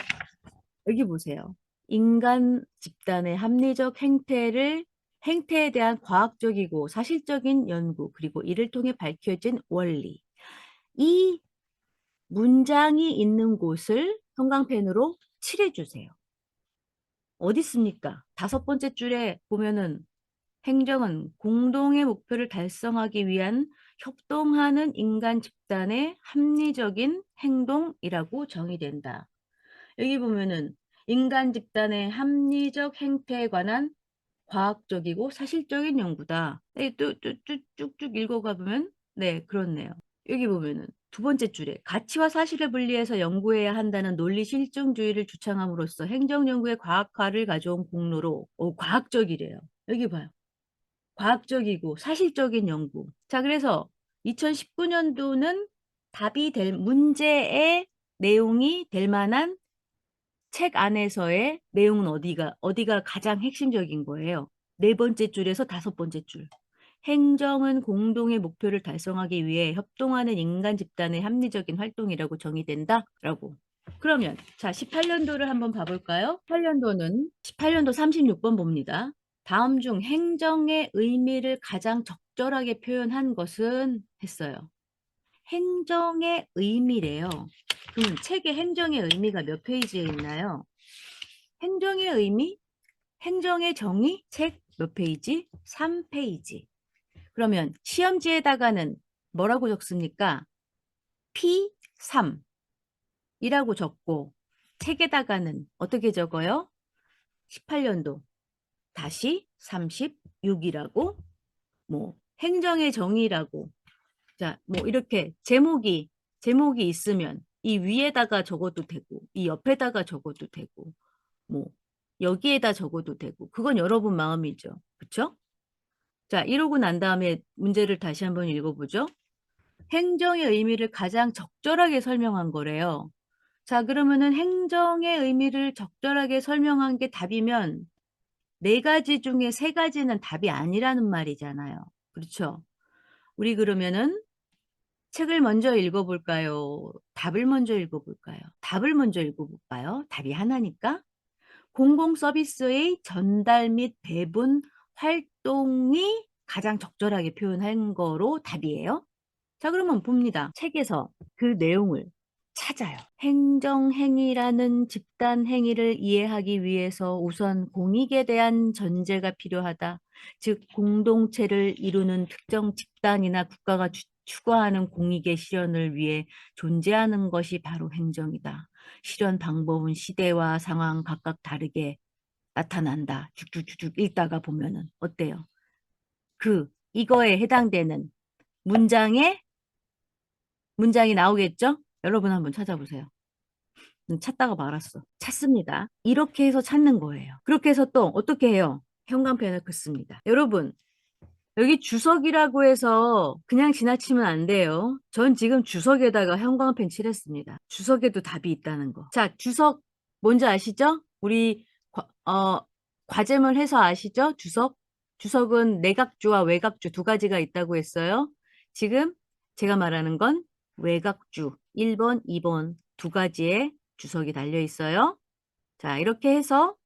여기 보세요. 인간 집단의 합리적 행태에 대한 과학적이고 사실적인 연구, 그리고 이를 통해 밝혀진 원리. 이 문장이 있는 곳을 형광펜으로 칠해주세요. 어디 있습니까? 5번째 줄에 보면은 행정은 공동의 목표를 달성하기 위한 협동하는 인간 집단의 합리적인 행동이라고 정의된다. 여기 보면은 인간 집단의 합리적 행태에 관한 과학적이고 사실적인 연구다. 네, 또 쭉쭉 읽어가 보면 네, 그렇네요. 여기 보면은 2번째 줄에 가치와 사실을 분리해서 연구해야 한다는 논리 실증주의를 주창함으로써 행정연구의 과학화를 가져온 공로로 과학적이래요. 여기 봐요. 과학적이고 사실적인 연구. 자, 그래서 2019년도는 답이 될 문제의 내용이 될 만한 책 안에서의 내용은 어디가 가장 핵심적인 거예요. 4번째 줄에서 5번째 줄. 행정은 공동의 목표를 달성하기 위해 협동하는 인간 집단의 합리적인 활동이라고 정의된다. 라고. 그러면 자 18년도를 한번 봐볼까요? 18년도 36번 봅니다. 다음 중 행정의 의미를 가장 적절하게 표현한 것은 했어요. 행정의 의미래요. 그러면 책의 행정의 의미가 몇 페이지에 있나요? 행정의 의미? 행정의 정의? 책 몇 페이지? 3페이지. 그러면 시험지에다가는 뭐라고 적습니까? P3 이라고 적고 책에다가는 어떻게 적어요? 18년도 다시 36이라고 뭐 행정의 정의라고 자, 뭐 이렇게 제목이 있으면 이 위에다가 적어도 되고 이 옆에다가 적어도 되고 뭐 여기에다 적어도 되고 그건 여러분 마음이죠. 그렇죠? 자, 이러고 난 다음에 문제를 다시 한번 읽어보죠. 행정의 의미를 가장 적절하게 설명한 거래요. 자, 그러면은 행정의 의미를 적절하게 설명한 게 답이면 4가지 중에 3가지는 답이 아니라는 말이잖아요. 그렇죠? 우리 그러면은 책을 먼저 읽어볼까요? 답을 먼저 읽어볼까요? 답을 먼저 읽어볼까요? 답이 하나니까. 공공 서비스의 전달 및 배분 활동이 가장 적절하게 표현한 거로 답이에요. 자, 그러면 봅니다. 책에서 그 내용을 찾아요. 행정행위라는 집단행위를 이해하기 위해서 우선 공익에 대한 전제가 필요하다. 즉, 공동체를 이루는 특정 집단이나 국가가 추구하는 공익의 실현을 위해 존재하는 것이 바로 행정이다. 실현 방법은 시대와 상황 각각 다르게 나타난다. 쭉쭉쭉 읽다가 보면은 어때요? 이거에 해당되는 문장이 나오겠죠? 여러분 한번 찾아보세요. 찾다가 말았어. 찾습니다. 이렇게 해서 찾는 거예요. 그렇게 해서 또 어떻게 해요? 형광펜을 긋습니다. 여러분, 여기 주석이라고 해서 그냥 지나치면 안 돼요. 전 지금 주석에다가 형광펜 칠했습니다. 주석에도 답이 있다는 거. 자, 주석 뭔지 아시죠? 우리 과제물 해서 아시죠? 주석. 주석은 내각주와 외각주 2가지가 있다고 했어요. 지금 제가 말하는 건 외각주 1번, 2번 2가지의 주석이 달려 있어요. 자, 이렇게 해서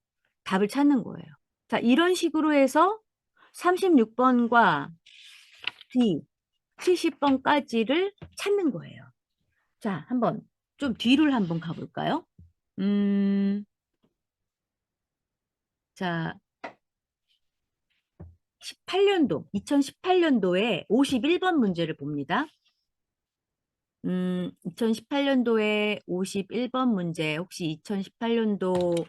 답을 찾는 거예요. 자, 이런 식으로 해서 36번과 D 70번까지를 찾는 거예요. 자, 한번 좀 뒤를 한번 가볼까요? 자, 2018년도에 51번 문제를 봅니다. 2018년도에 51번 문제, 혹시 2018년도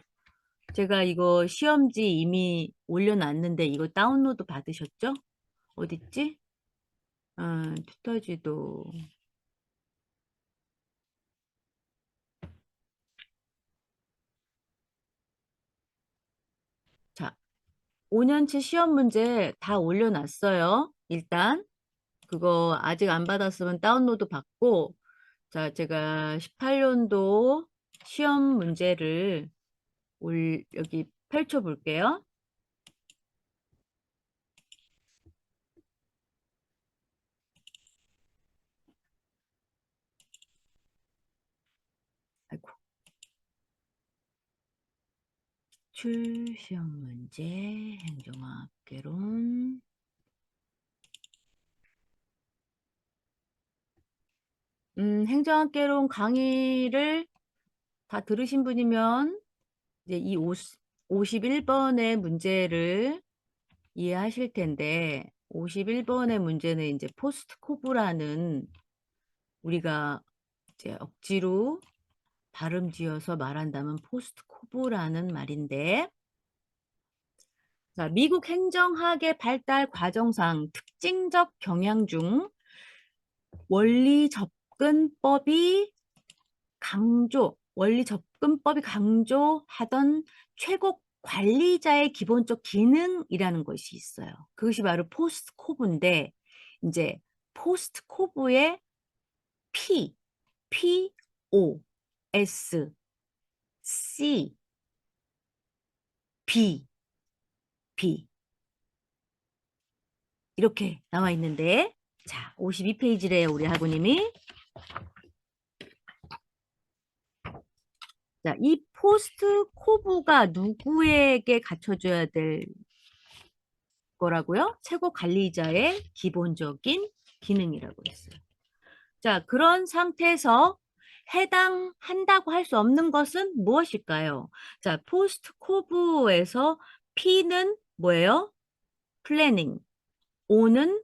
제가 이거 시험지 이미 올려놨는데 이거 다운로드 받으셨죠? 어딨지? 튜터지도. 자, 5년치 시험 문제 다 올려놨어요. 일단 그거 아직 안 받았으면 다운로드 받고 자, 제가 18년도 시험 문제를 여기 펼쳐 볼게요. 아이고. 시험 문제, 행정학 개론. 행정학 개론 강의를 다 들으신 분이면 이제 이 51번의 문제를 이해하실 텐데, 51번의 문제는 이제 포스트 코브라는, 우리가 이제 억지로 발음 지어서 말한다면 포스트 코브라는 말인데, 자, 미국 행정학의 발달 과정상 특징적 경향 중 원리 접근법이 강조하던 최고 관리자의 기본적 기능이라는 것이 있어요. 그것이 바로 포스트 코브인데, 이제 포스트 코브의 O, S, C, B 이렇게 나와 있는데, 자, 52페이지래요, 우리 학우님이. 자, 이 포스트 코브가 누구에게 갖춰줘야 될 거라고요? 최고 관리자의 기본적인 기능이라고 했어요. 자, 그런 상태에서 해당한다고 할 수 없는 것은 무엇일까요? 자, 포스트 코브에서 P는 뭐예요? 플래닝. O는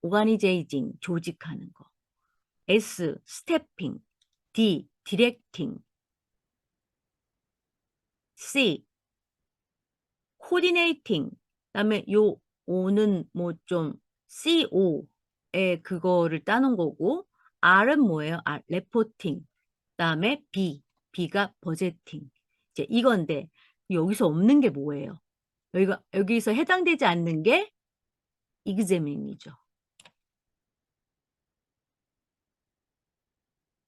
오가니제이징, 조직하는 거. S, 스태핑. D, 디렉팅. C, 코디네이팅. 그다음에 요 O는 뭐 좀 CO에 그거를 따는 거고, R은 뭐예요? R, 레포팅. 그다음에 B가 버제팅. 이제 이건데 여기서 없는 게 뭐예요? 여기서 해당되지 않는 게 examin이죠.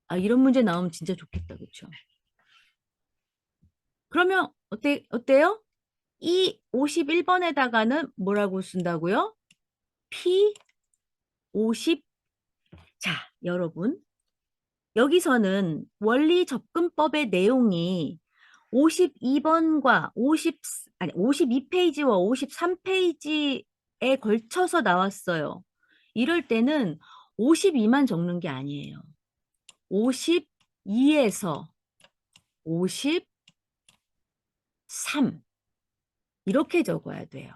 아, 이런 문제 나오면 진짜 좋겠다, 그렇죠? 그러면 어때요? 이 51번에다가는 뭐라고 쓴다고요? P50. 자, 여러분. 여기서는 원리 접근법의 내용이 52번과 52페이지와 53페이지에 걸쳐서 나왔어요. 이럴 때는 52만 적는 게 아니에요. 52에서 53 이렇게 적어야 돼요.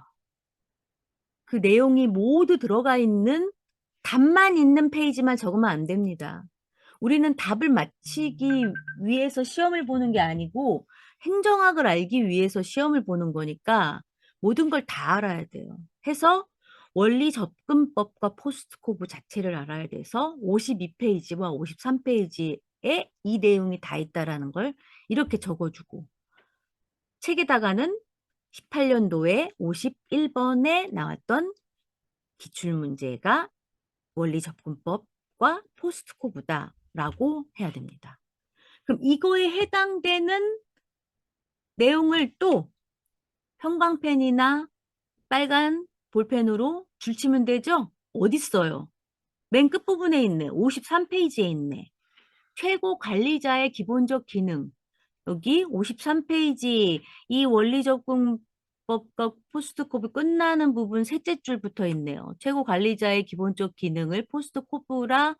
그 내용이 모두 들어가 있는 답만 있는 페이지만 적으면 안 됩니다. 우리는 답을 맞히기 위해서 시험을 보는 게 아니고 행정학을 알기 위해서 시험을 보는 거니까 모든 걸 다 알아야 돼요. 해서 원리 접근법과 포스트코브 자체를 알아야 돼서 52페이지와 53페이지에 이 내용이 다 있다라는 걸 이렇게 적어주고, 책에다가는 18년도에 51번에 나왔던 기출문제가 원리 접근법과 포스트코브다라고 해야 됩니다. 그럼 이거에 해당되는 내용을 또 형광펜이나 빨간 볼펜으로 줄치면 되죠? 어딨어요? 맨 끝부분에 있네. 53페이지에 있네. 최고 관리자의 기본적 기능. 여기 53페이지 이 원리접근법과 포스트코브 끝나는 부분 셋째 줄 붙어 있네요. 최고 관리자의 기본적 기능을 포스트코브라는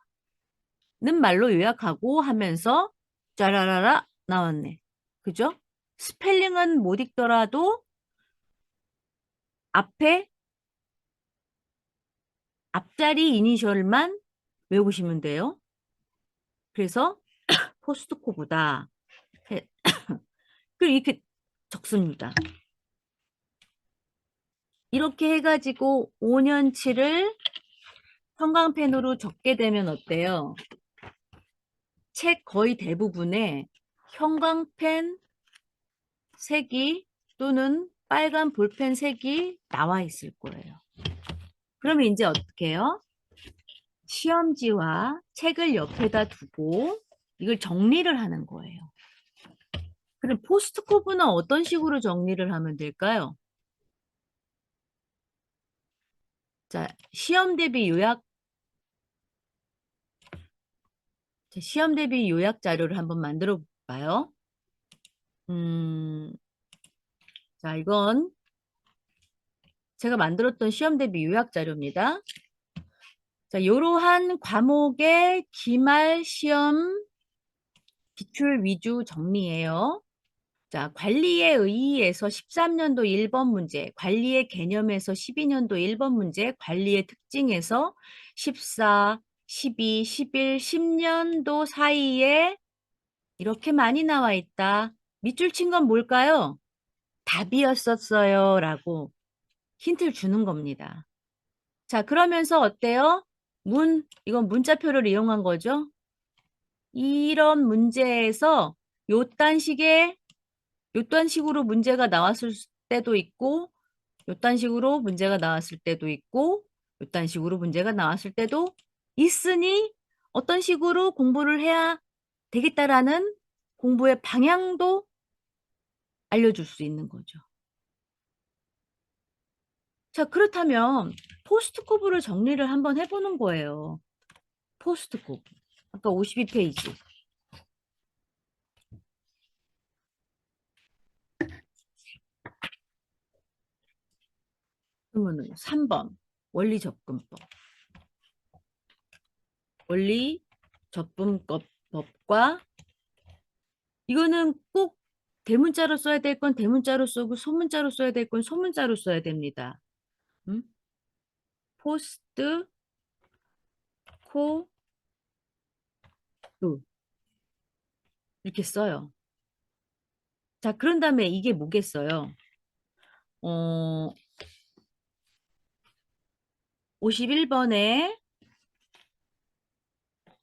말로 요약하고 하면서 짜라라라 나왔네. 그죠? 스펠링은 못 읽더라도 앞에 앞자리 이니셜만 외우시면 돼요. 그래서 포스트코브다. 그리고 이렇게 적습니다. 이렇게 해가지고 5년치를 형광펜으로 적게 되면 어때요? 책 거의 대부분에 형광펜 색이 또는 빨간 볼펜 색이 나와 있을 거예요. 그러면 이제 어떻게 해요? 시험지와 책을 옆에다 두고 이걸 정리를 하는 거예요. 그럼 포스트코브는 어떤 식으로 정리를 하면 될까요? 자, 시험 대비 요약 자료를 한번 만들어 볼까요? 음, 자, 이건 제가 만들었던 시험 대비 요약 자료입니다. 자, 이러한 과목의 기말 시험 기출 위주 정리예요. 자, 관리의 의의에서 13년도 1번 문제, 관리의 개념에서 12년도 1번 문제, 관리의 특징에서 14, 12, 11, 10년도 사이에 이렇게 많이 나와 있다. 밑줄 친 건 뭘까요? 답이었었어요. 라고 힌트를 주는 겁니다. 자, 그러면서 어때요? 이건 문자표를 이용한 거죠. 이런 문제에서 요딴 식의 요딴 식으로 문제가 나왔을 때도 있고, 요딴 식으로 문제가 나왔을 때도 있고, 요딴 식으로 문제가 나왔을 때도 있으니 어떤 식으로 공부를 해야 되겠다라는 공부의 방향도 알려줄 수 있는 거죠. 자, 그렇다면 포스트코브를 정리를 한번 해보는 거예요. 포스트코브. 아까 52페이지. 그러면은 3번 원리 접근법. 원리 접근법과 이거는 꼭 대문자로 써야 될 건 대문자로 쓰고 소문자로 써야 될 건 소문자로 써야 됩니다. 음? 포스트 코 루 이렇게 써요. 자, 그런 다음에 이게 뭐겠어요? 51번에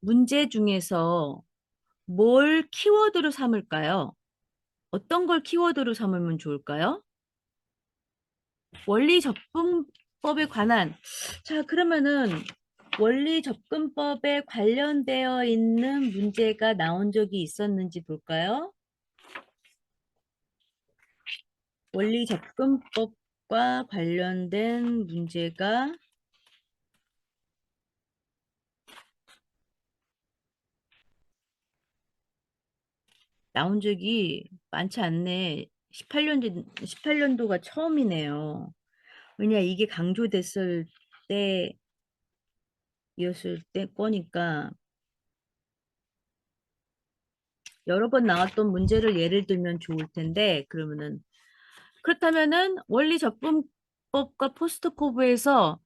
문제 중에서 뭘 키워드로 삼을까요? 어떤 걸 키워드로 삼으면 좋을까요? 원리 접근법에 관한. 자, 그러면은 원리 접근법에 관련되어 있는 문제가 나온 적이 있었는지 볼까요? 원리 접근법과 관련된 문제가 나온 적이 많지 않네. 18년도가 처음이네요. 왜냐, 이게 강조됐을 때였을 때 거니까 여러 번 나왔던 문제를 예를 들면 좋을 텐데, 그렇다면은 원리 접근법과 포스트코브에서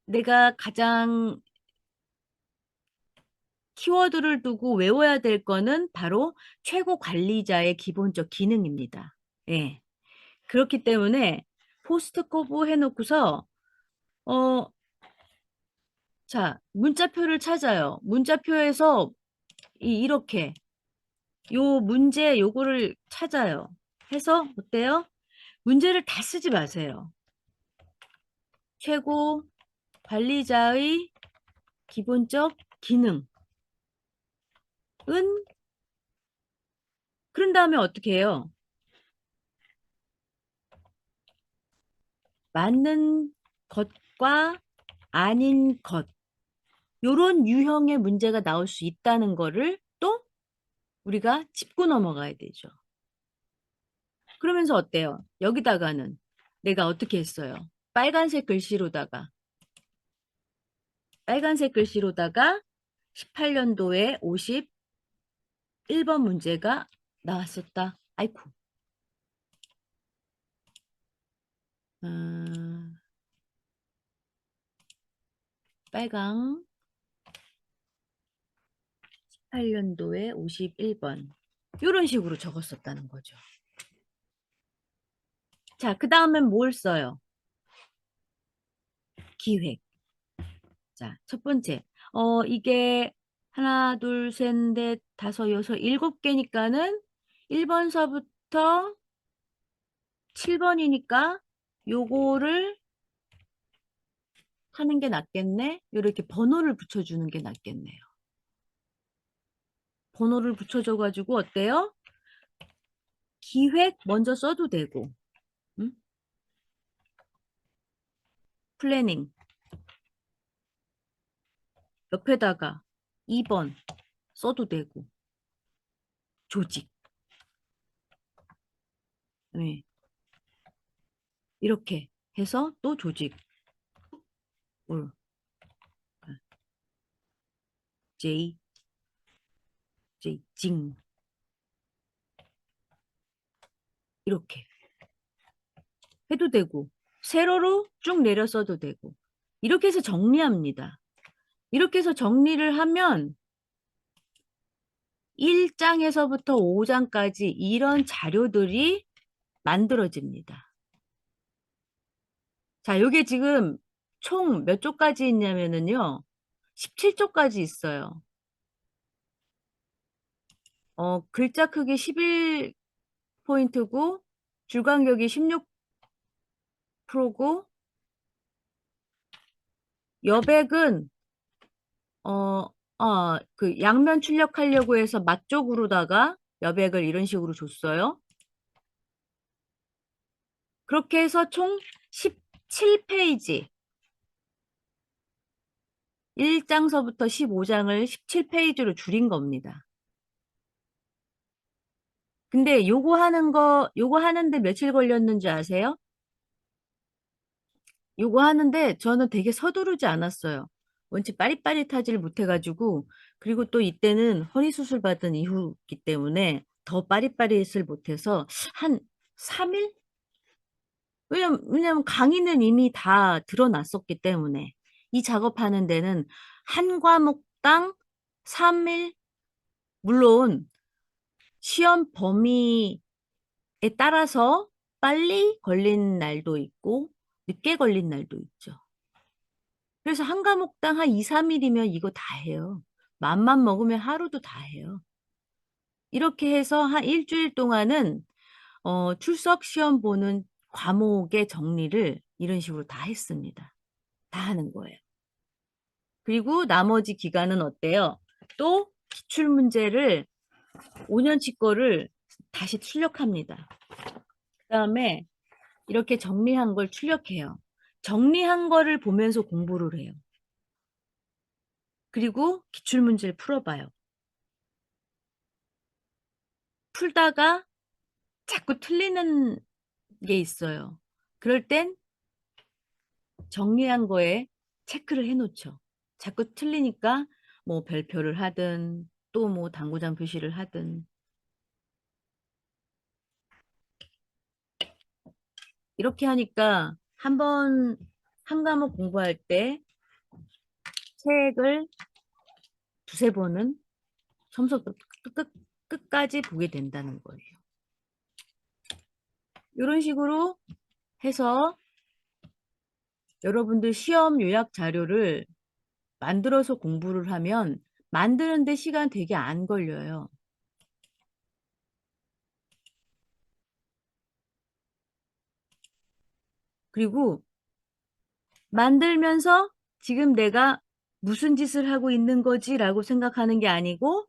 내가 가장 키워드를 두고 외워야 될 거는 바로 최고 관리자의 기본적 기능입니다. 예. 그렇기 때문에 포스트코브 해놓고서 어, 자, 문자표를 찾아요. 문자표에서 이렇게 요 문제 요거를 찾아요. 해서 어때요? 문제를 다 쓰지 마세요. 최고 관리자의 기본적 기능은 그런 다음에 어떻게 해요? 맞는 것과 아닌 것 요런 유형의 문제가 나올 수 있다는 거를 또 우리가 짚고 넘어가야 되죠. 그러면서 어때요? 여기다가는 내가 어떻게 했어요? 빨간색 글씨로다가 18년도에 51번 문제가 나왔었다. 아이쿠. 음, 빨강 18년도에 51번. 이런 식으로 적었었다는 거죠. 자, 그 다음엔 뭘 써요? 기획. 자, 첫 번째. 이게 하나, 둘, 셋, 넷, 다섯, 여섯, 일곱 개니까는 1번서부터 7번이니까 요거를 하는 게 낫겠네. 이렇게 번호를 붙여주는 게 낫겠네요. 번호를 붙여줘가지고 어때요? 기획 먼저 써도 되고, 응? 플래닝 옆에다가 2번 써도 되고, 조직. 네. 이렇게 해서 또 조직. 올, J, 징. 이렇게 해도 되고, 세로로 쭉 내려 써도 되고, 이렇게 해서 정리합니다. 이렇게 해서 정리를 하면 1장에서부터 5장까지 이런 자료들이 만들어집니다. 자, 요게 지금 총 몇 쪽까지 있냐면은요. 17쪽까지 있어요. 글자 크기 11포인트고 줄 간격이 16%고 여백은 그 양면 출력하려고 해서 맛쪽으로다가 여백을 이런 식으로 줬어요. 그렇게 해서 총 17페이지. 1장서부터 15장을 17페이지로 줄인 겁니다. 근데 요거 하는데 며칠 걸렸는지 아세요? 요거 하는데 저는 되게 서두르지 않았어요. 원체 빠릿빠릿하지를 못해가지고, 그리고 또 이때는 허리 수술 받은 이후이기 때문에 더 빠릿빠릿을 못해서 한 3일? 왜냐면 강의는 이미 다 드러났었기 때문에 이 작업하는 데는 한 과목당 3일, 물론 시험 범위에 따라서 빨리 걸린 날도 있고 늦게 걸린 날도 있죠. 그래서 한 과목당 한 2, 3일이면 이거 다 해요. 맘만 먹으면 하루도 다 해요. 이렇게 해서 한 일주일 동안은 출석 시험 보는 과목의 정리를 이런 식으로 다 했습니다. 다 하는 거예요. 그리고 나머지 기간은 어때요? 또 기출문제를 5년치 거를 다시 출력합니다. 그 다음에 이렇게 정리한 걸 출력해요. 정리한 거를 보면서 공부를 해요. 그리고 기출문제를 풀어봐요. 풀다가 자꾸 틀리는 게 있어요. 그럴 땐 정리한 거에 체크를 해놓죠. 자꾸 틀리니까 뭐 별표를 하든 또 뭐 당구장 표시를 하든 이렇게 하니까 한 과목 공부할 때 책을 두세 번은 처음부터 끝까지 보게 된다는 거예요. 이런 식으로 해서 여러분들 시험 요약 자료를 만들어서 공부를 하면 만드는데 시간 되게 안 걸려요. 그리고 만들면서 지금 내가 무슨 짓을 하고 있는 거지라고 생각하는 게 아니고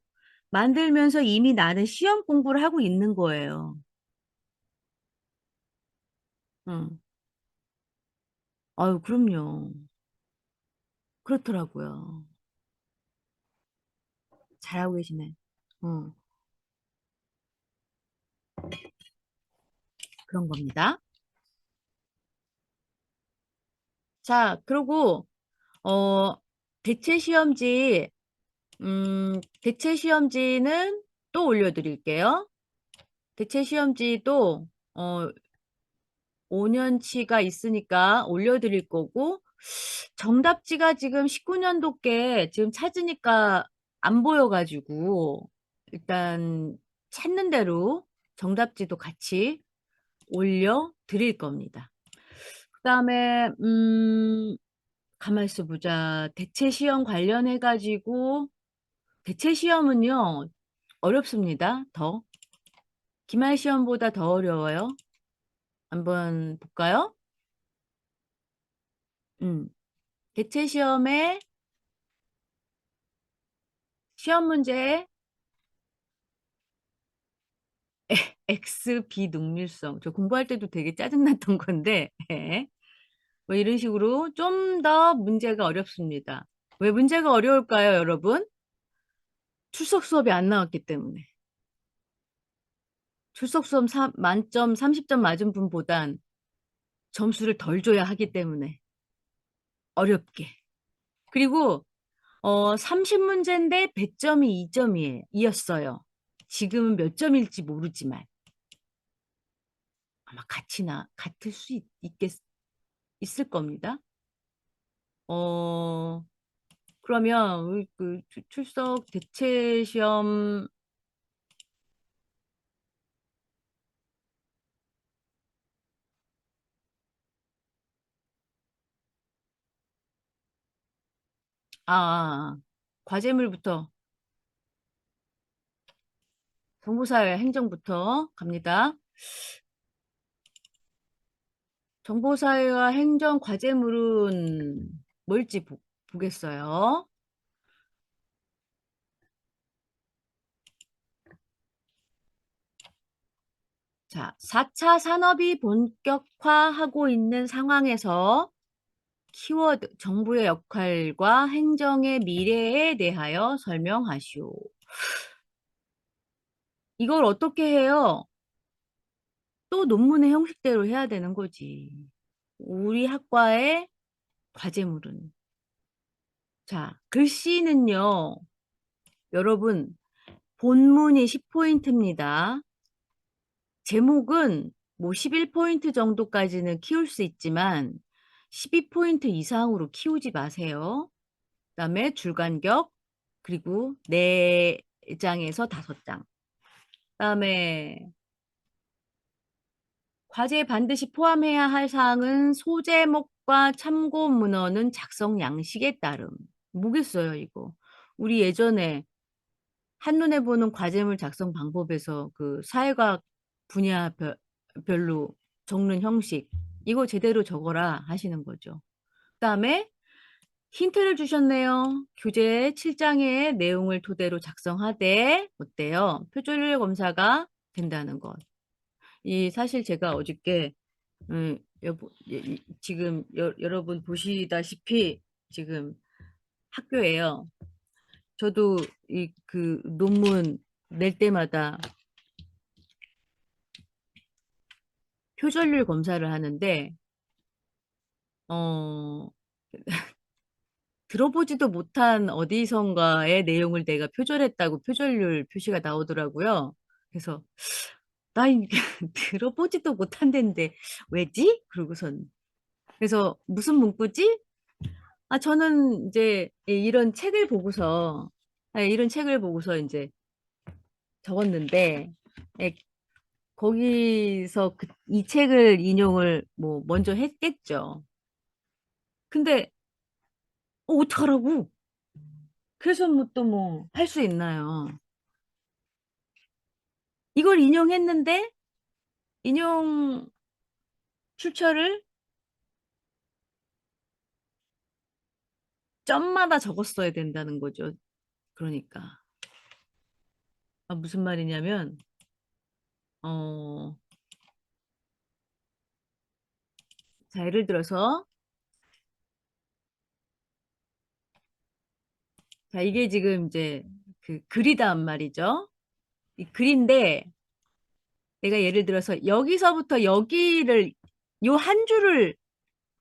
만들면서 이미 나는 시험 공부를 하고 있는 거예요. 응. 아유, 그럼요. 그렇더라고요. 잘하고 계시네. 응. 그런 겁니다. 자, 그리고 어 대체 시험지 대체 시험지는 또 올려드릴게요. 대체 시험지도 5년치가 있으니까 올려드릴 거고 정답지가 지금 19년도께 지금 찾으니까 안 보여가지고 일단 찾는 대로 정답지도 같이 올려드릴 겁니다. 그 다음에 가만 있어 보자. 대체 시험 관련해 가지고 대체 시험은요 어렵습니다. 더 기말 시험보다 더 어려워요. 한번 볼까요? 음, 대체 시험에 시험 문제 X 비능률성. 저 공부할 때도 되게 짜증났던 건데, 예. 뭐 이런 식으로 좀 더 문제가 어렵습니다. 왜 문제가 어려울까요, 여러분? 출석 수업이 안 나왔기 때문에. 출석 수업 만점 30점 맞은 분보단 점수를 덜 줘야 하기 때문에 어렵게. 그리고 30문제인데 배점이 2점이었어요. 지금은 몇 점일지 모르지만 아마 같을 수 있을 겁니다. 어, 그러면 우리 그 출석 대체 시험 과제물부터 정보사회 행정부터 갑니다. 정보사회와 행정 과제물은 뭘지 보겠어요. 자, 4차 산업이 본격화하고 있는 상황에서 키워드, 정부의 역할과 행정의 미래에 대하여 설명하시오. 이걸 어떻게 해요? 또 논문의 형식대로 해야 되는 거지. 우리 학과의 과제물은. 자, 글씨는요, 여러분, 본문이 10포인트입니다. 제목은 뭐 11포인트 정도까지는 키울 수 있지만 12포인트 이상으로 키우지 마세요. 그다음에 줄간격, 그리고 4장에서 5장. 그다음에 과제에 반드시 포함해야 할 사항은 소제목과 참고 문헌은 작성 양식에 따름. 뭐겠어요, 이거. 우리 예전에 한눈에 보는 과제물 작성 방법에서 그 사회과학 분야별로 적는 형식, 이거 제대로 적어라 하시는 거죠. 그다음에 힌트를 주셨네요. 교재 7장의 내용을 토대로 작성하되 어때요? 표준율 검사가 된다는 것. 이 사실 제가 어저께 지금 여러분 보시다시피 지금 학교에요. 저도 이 그 논문 낼 때마다 표절률 검사를 하는데 어 들어보지도 못한 어디선가의 내용을 내가 표절했다고 표절률 표시가 나오더라고요. 그래서 나 들어보지도 못한 데인데 왜지? 그러고선 그래서 무슨 문구지? 저는 이제 이런 책을 보고서 이런 책을 보고서 이제 적었는데 예, 거기서 이 책을 인용을 뭐 먼저 했겠죠. 근데 어떡하라고? 그래서 뭐 또 뭐 할 수 있나요? 이걸 인용했는데 인용 출처를 점마다 적었어야 된다는 거죠. 그러니까 무슨 말이냐면 어, 자 예를 들어서 자 이게 지금 이제 그 글이단 말이죠. 이 글인데 내가 예를 들어서 여기서부터 여기를 요 한 줄을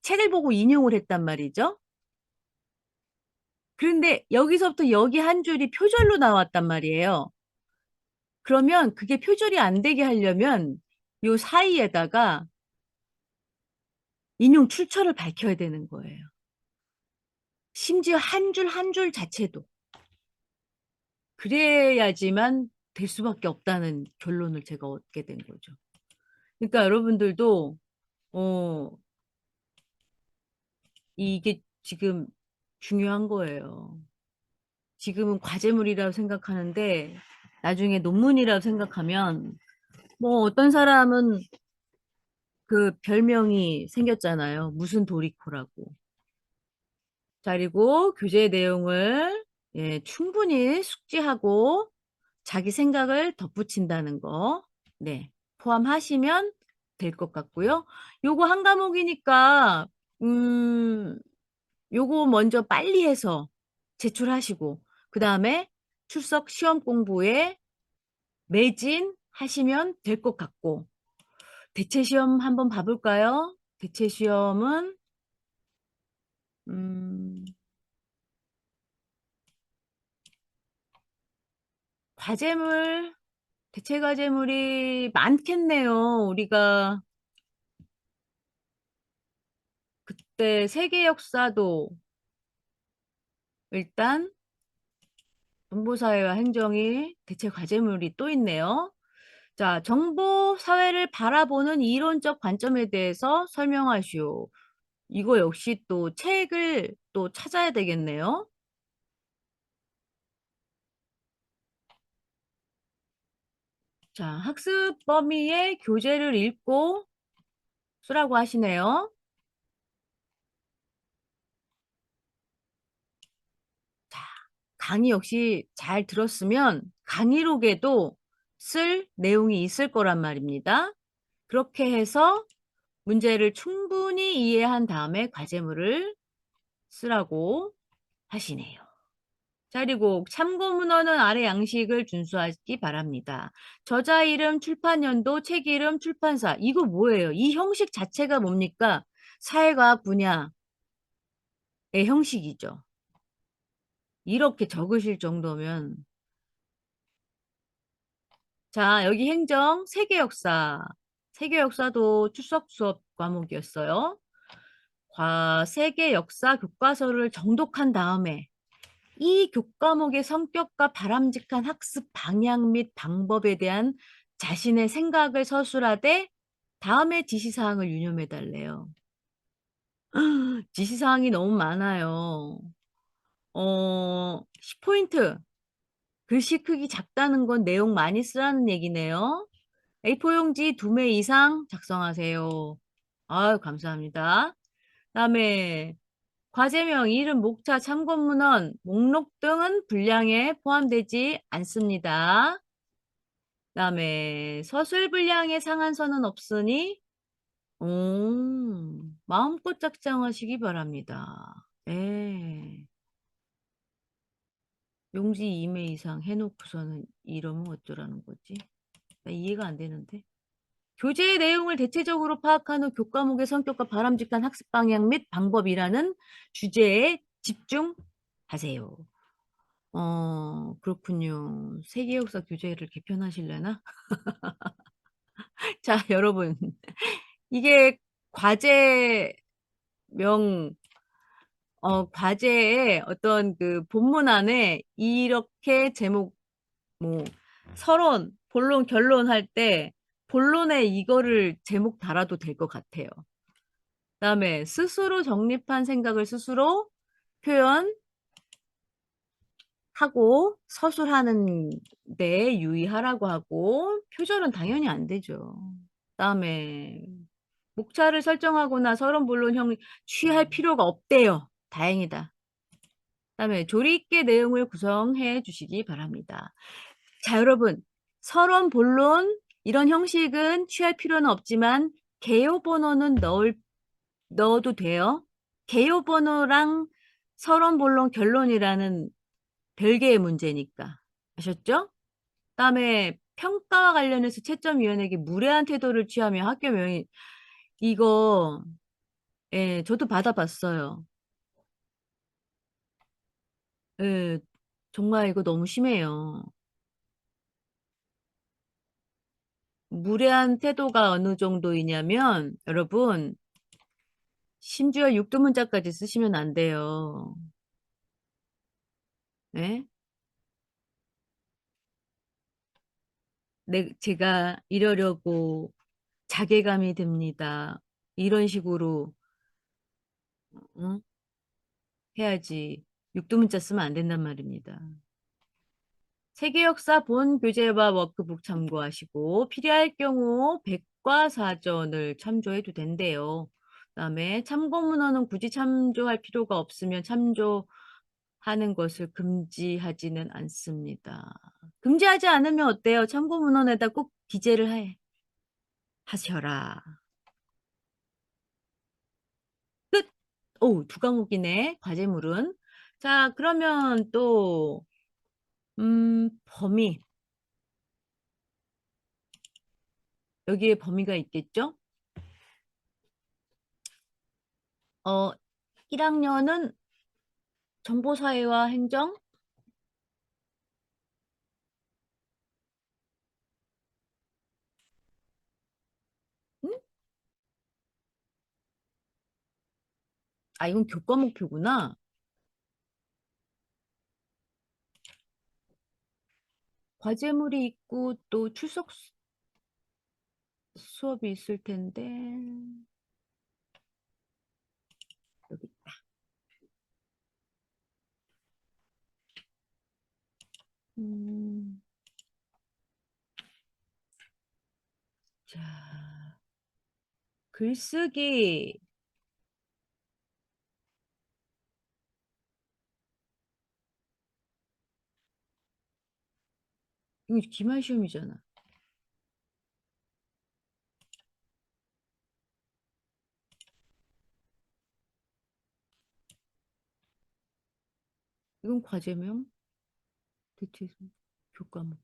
책을 보고 인용을 했단 말이죠. 그런데 여기서부터 여기 한 줄이 표절로 나왔단 말이에요. 그러면 그게 표절이 안 되게 하려면 요 사이에다가 인용 출처를 밝혀야 되는 거예요. 심지어 한 줄 한 줄 자체도. 그래야지만 될 수밖에 없다는 결론을 제가 얻게 된 거죠. 그러니까 여러분들도 어, 이게 지금 중요한 거예요. 지금은 과제물이라고 생각하는데 나중에 논문이라고 생각하면 뭐 어떤 사람은 그 별명이 생겼잖아요. 무슨 도리코라고. 그리고 교재 내용을 충분히 숙지하고 자기 생각을 덧붙인다는 거 네, 포함하시면 될 것 같고요. 요거 한 과목이니까 요거 먼저 빨리 해서 제출하시고 그다음에 출석 시험 공부에 매진하시면 될 것 같고 대체 시험 한번 봐볼까요? 대체 시험은 음, 과제물 대체 과제물이 많겠네요. 우리가 그때 세계 역사도 일단 정보사회와 행정이 대체 과제물이 또 있네요. 자, 정보 사회를 바라보는 이론적 관점에 대해서 설명하시오. 이거 역시 또 책을 또 찾아야 되겠네요. 자, 학습 범위의 교재를 읽고 쓰라고 하시네요. 자, 강의 역시 잘 들었으면 강의록에도 쓸 내용이 있을 거란 말입니다. 그렇게 해서 문제를 충분히 이해한 다음에 과제물을 쓰라고 하시네요. 자, 그리고 참고 문헌은 아래 양식을 준수하기 바랍니다. 저자 이름, 출판 연도, 책 이름, 출판사. 이거 뭐예요? 이 형식 자체가 뭡니까? 사회과학 분야의 형식이죠. 이렇게 적으실 정도면. 자, 여기 행정, 세계 역사. 세계 역사도 출석 수업 과목이었어요. 세계 역사 교과서를 정독한 다음에 이 교과목의 성격과 바람직한 학습 방향 및 방법에 대한 자신의 생각을 서술하되 다음에 지시사항을 유념해 달래요. 지시사항이 너무 많아요. 10포인트. 글씨 크기 작다는 건 내용 많이 쓰라는 얘기네요. A4 용지 2매 이상 작성하세요. 아유, 감사합니다. 다음에 과제명, 이름, 목차, 참고문헌, 목록 등은 분량에 포함되지 않습니다. 그다음에 서술 분량에 상한선은 없으니 마음껏 작성하시기 바랍니다. 네. 용지 2매 이상 해놓고서는 이러면 어쩌라는 거지? 나 이해가 안 되는데. 교재의 내용을 대체적으로 파악한 후 교과목의 성격과 바람직한 학습 방향 및 방법이라는 주제에 집중하세요. 그렇군요. 세계역사 교재를 개편하실래나? 자, 여러분. 이게 과제명, 과제의 어떤 그 본문 안에 이렇게 제목, 뭐, 서론, 본론, 결론 할 때 본론에 이거를 제목 달아도 될 것 같아요. 그다음에 스스로 정립한 생각을 스스로 표현하고 서술하는 데 유의하라고 하고 표절은 당연히 안 되죠. 그다음에 목차를 설정하거나 서론 본론형 취할 필요가 없대요. 다행이다. 그다음에 조리 있게 내용을 구성해 주시기 바랍니다. 자, 여러분. 서론 본론 이런 형식은 취할 필요는 없지만 개요 번호는 넣어도 돼요. 개요 번호랑 서론 본론 결론이라는 별개의 문제니까. 아셨죠? 그다음에 평가와 관련해서 채점위원에게 무례한 태도를 취하며 학교 명예 이거 저도 받아봤어요. 예, 정말 이거 너무 심해요. 무례한 태도가 어느 정도이냐면 여러분 심지어 육두문자까지 쓰시면 안 돼요. 예? 제가 이러려고 자괴감이 듭니다. 이런 식으로 어? 해야지. 육두문자 쓰면 안 된단 말입니다. 세계역사 본 교재와 워크북 참고하시고 필요할 경우 백과사전을 참조해도 된대요. 그다음에 참고 문헌은 굳이 참조할 필요가 없으면 참조하는 것을 금지하지는 않습니다. 금지하지 않으면 어때요? 참고 문헌에다 꼭 기재를 하셔라. 끝. 오, 두 과목이네. 과제물은. 자, 그러면 또 범위. 여기에 범위가 있겠죠? 1학년은 정보사회와 행정? 응? 아, 이건 교과목표구나. 과제물이 있고 또 출석 수업이 있을 텐데. 여기. 음, 자, 글쓰기. 이거 기말 시험이잖아. 이건 과제명? 대체 교과목.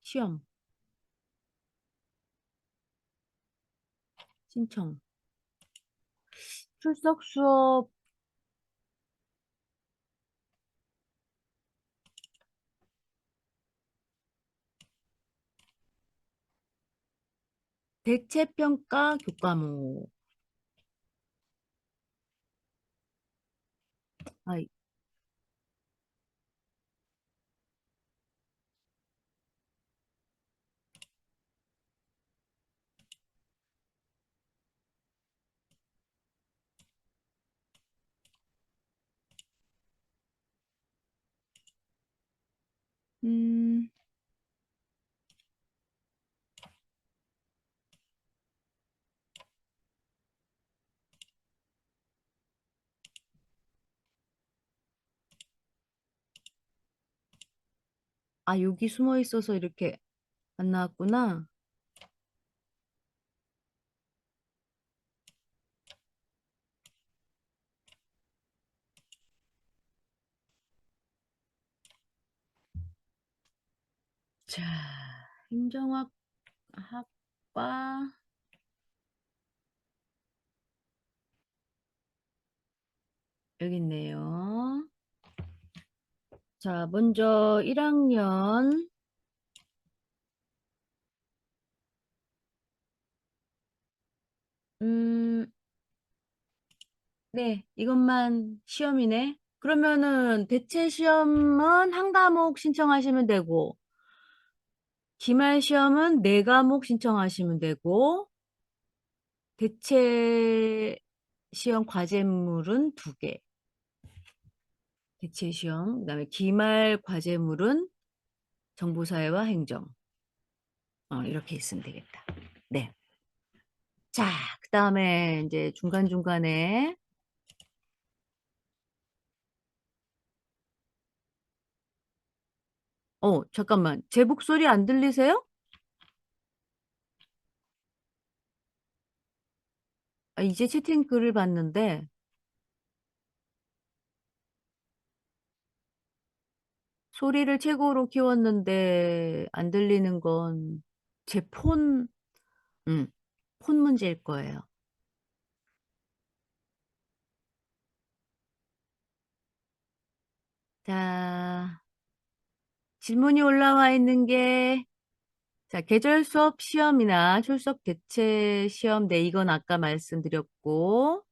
시험. 신청. 출석 수업. 대체평가 교과목. 아, 음, 아, 여기 숨어 있어서 이렇게 안 나왔구나. 자, 행정학 학과. 여기 있네요. 자, 먼저 1학년. 음, 네, 이것만 시험이네. 그러면은 대체 시험은 한 과목 신청하시면 되고, 기말 시험은 네 과목 신청하시면 되고, 대체 시험 과제물은 두 개. 대체 시험, 그다음에 기말 과제물은 정보사회와 행정. 이렇게 있으면 되겠다. 네. 자, 그다음에 이제 중간중간에 잠깐만. 제 목소리 안 들리세요? 아, 이제 채팅 글을 봤는데 소리를 최고로 키웠는데 안 들리는 건 제 음, 폰 문제일 거예요. 자, 질문이 올라와 있는 게, 자, 계절 수업 시험이나 출석 대체 시험, 네, 이건 아까 말씀드렸고,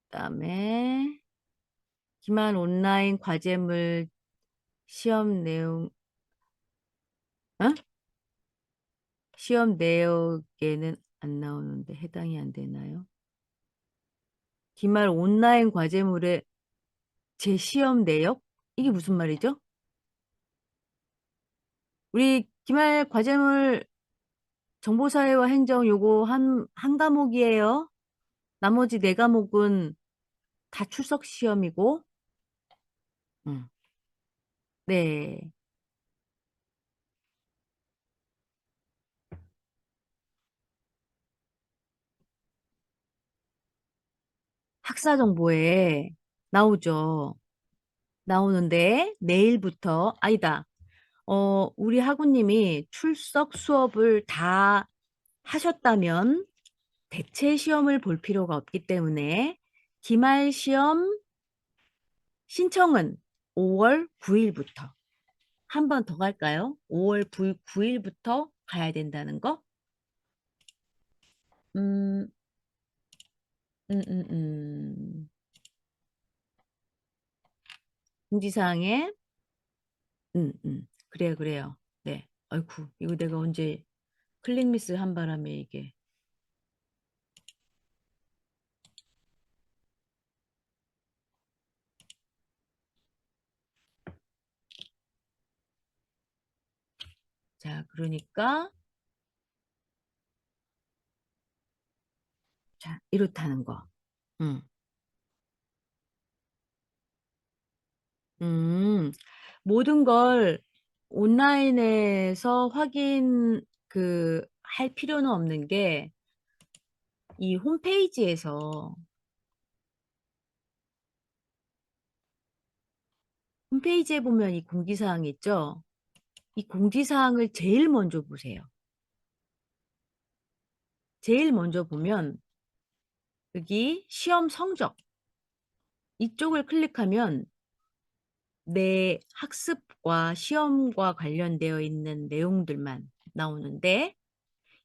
그다음에 기말 온라인 과제물 시험 내용, 어? 시험 내역에는 안 나오는데 해당이 안 되나요? 기말 온라인 과제물의 제 시험 내역? 이게 무슨 말이죠? 우리 기말 과제물 정보사회와 행정 요거 한 과목이에요. 나머지 네 과목은 다 출석 시험이고, 음, 네. 학사 정보에 나오죠. 나오는데 내일부터 아니다. 우리 학우님이 출석 수업을 다 하셨다면 대체 시험을 볼 필요가 없기 때문에 기말 시험 신청은 5월 9일부터 한 번 더 갈까요? 5월 9일부터 가야 된다는 거? 음, 음, 음, 음. 공지사항에 그래요, 그래요. 네. 아이쿠, 이거 내가 언제 클릭 미스 한 바람에 이게. 자, 그러니까, 자, 이렇다는 거. 음, 음, 모든 걸 온라인에서 할 필요는 없는 게, 이 홈페이지에 보면 이 공지사항 있죠? 이 공지사항을 제일 먼저 보세요. 제일 먼저 보면, 여기 시험 성적, 이쪽을 클릭하면 내 학습과 시험과 관련되어 있는 내용들만 나오는데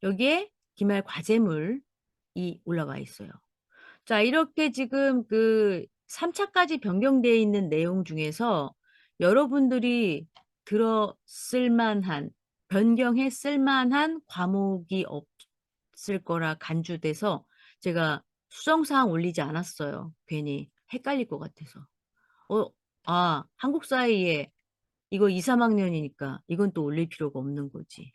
여기에 기말 과제물이 올라와 있어요. 자, 이렇게 지금 그 3차까지 변경되어 있는 내용 중에서 여러분들이 들었을 만한, 변경했을 만한 과목이 없을 거라 간주돼서 제가 수정사항 올리지 않았어요. 괜히 헷갈릴 것 같아서. 어, 한국 사이에 이거 2, 3학년이니까 이건 또 올릴 필요가 없는 거지.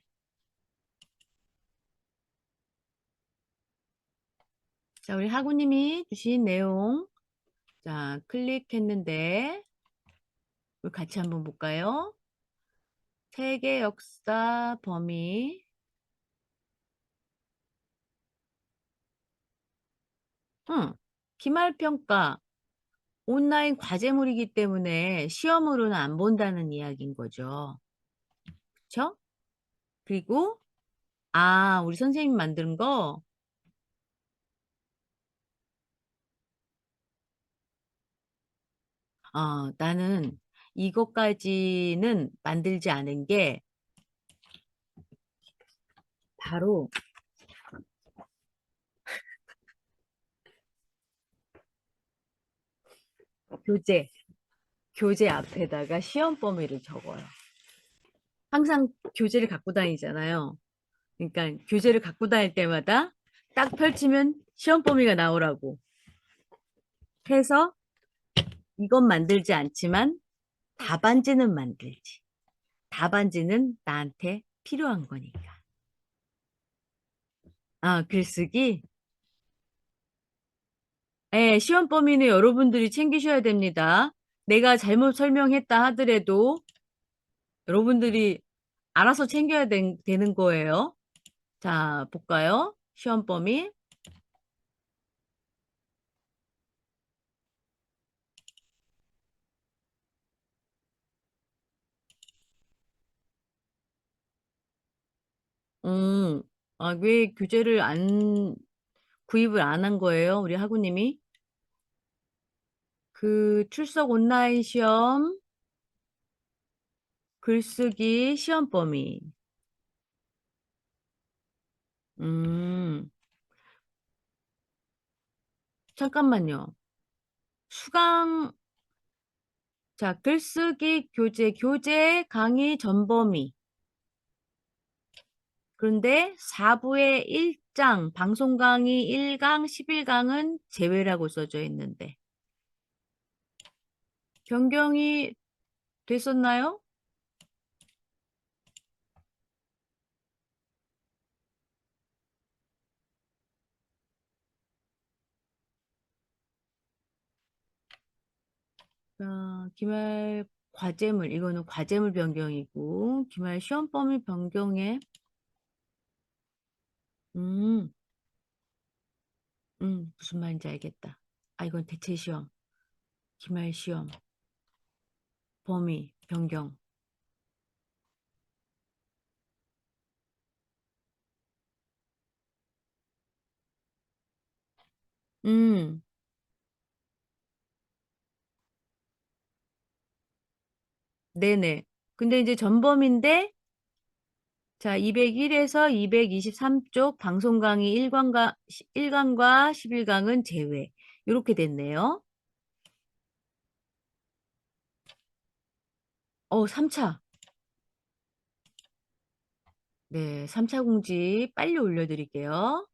자, 우리 하구님이 주신 내용. 자, 클릭했는데, 우리 같이 한번 볼까요? 세계 역사 범위. 응. 기말평가. 온라인 과제물이기 때문에 시험으로는 안 본다는 이야기인 거죠. 그쵸? 그리고, 우리 선생님 만든 거, 나는 이것까지는 만들지 않은 게 바로 교재, 교재 앞에다가 시험 범위를 적어요. 항상 교재를 갖고 다니잖아요. 그러니까 교재를 갖고 다닐 때마다 딱 펼치면 시험 범위가 나오라고 해서 이건 만들지 않지만 답안지는 만들지. 답안지는 나한테 필요한 거니까. 글쓰기? 네, 시험 범위는 여러분들이 챙기셔야 됩니다. 내가 잘못 설명했다 하더라도 여러분들이 알아서 챙겨야 되는 거예요. 자, 볼까요? 시험 범위. 음, 왜 구입을 안 한 거예요? 우리 학우님이? 그 출석 온라인 시험, 글쓰기 시험 범위. 음, 잠깐만요. 수강, 자, 글쓰기 교재 강의 전범위. 그런데 4부의 1장, 방송 강의 1강, 11강은 제외라고 써져 있는데. 변경이 됐었나요? 기말 과제물, 이거는 과제물 변경이고, 기말 시험 범위 변경에, 음, 무슨 말인지 알겠다. 아, 이건 대체 시험, 기말 시험, 범위 변경. 음, 네네. 근데 이제 전범인데, 자, 201에서 223쪽 방송 강의 1강과 11강은 제외. 이렇게 됐네요. 3차. 네, 3차 공지 빨리 올려드릴게요.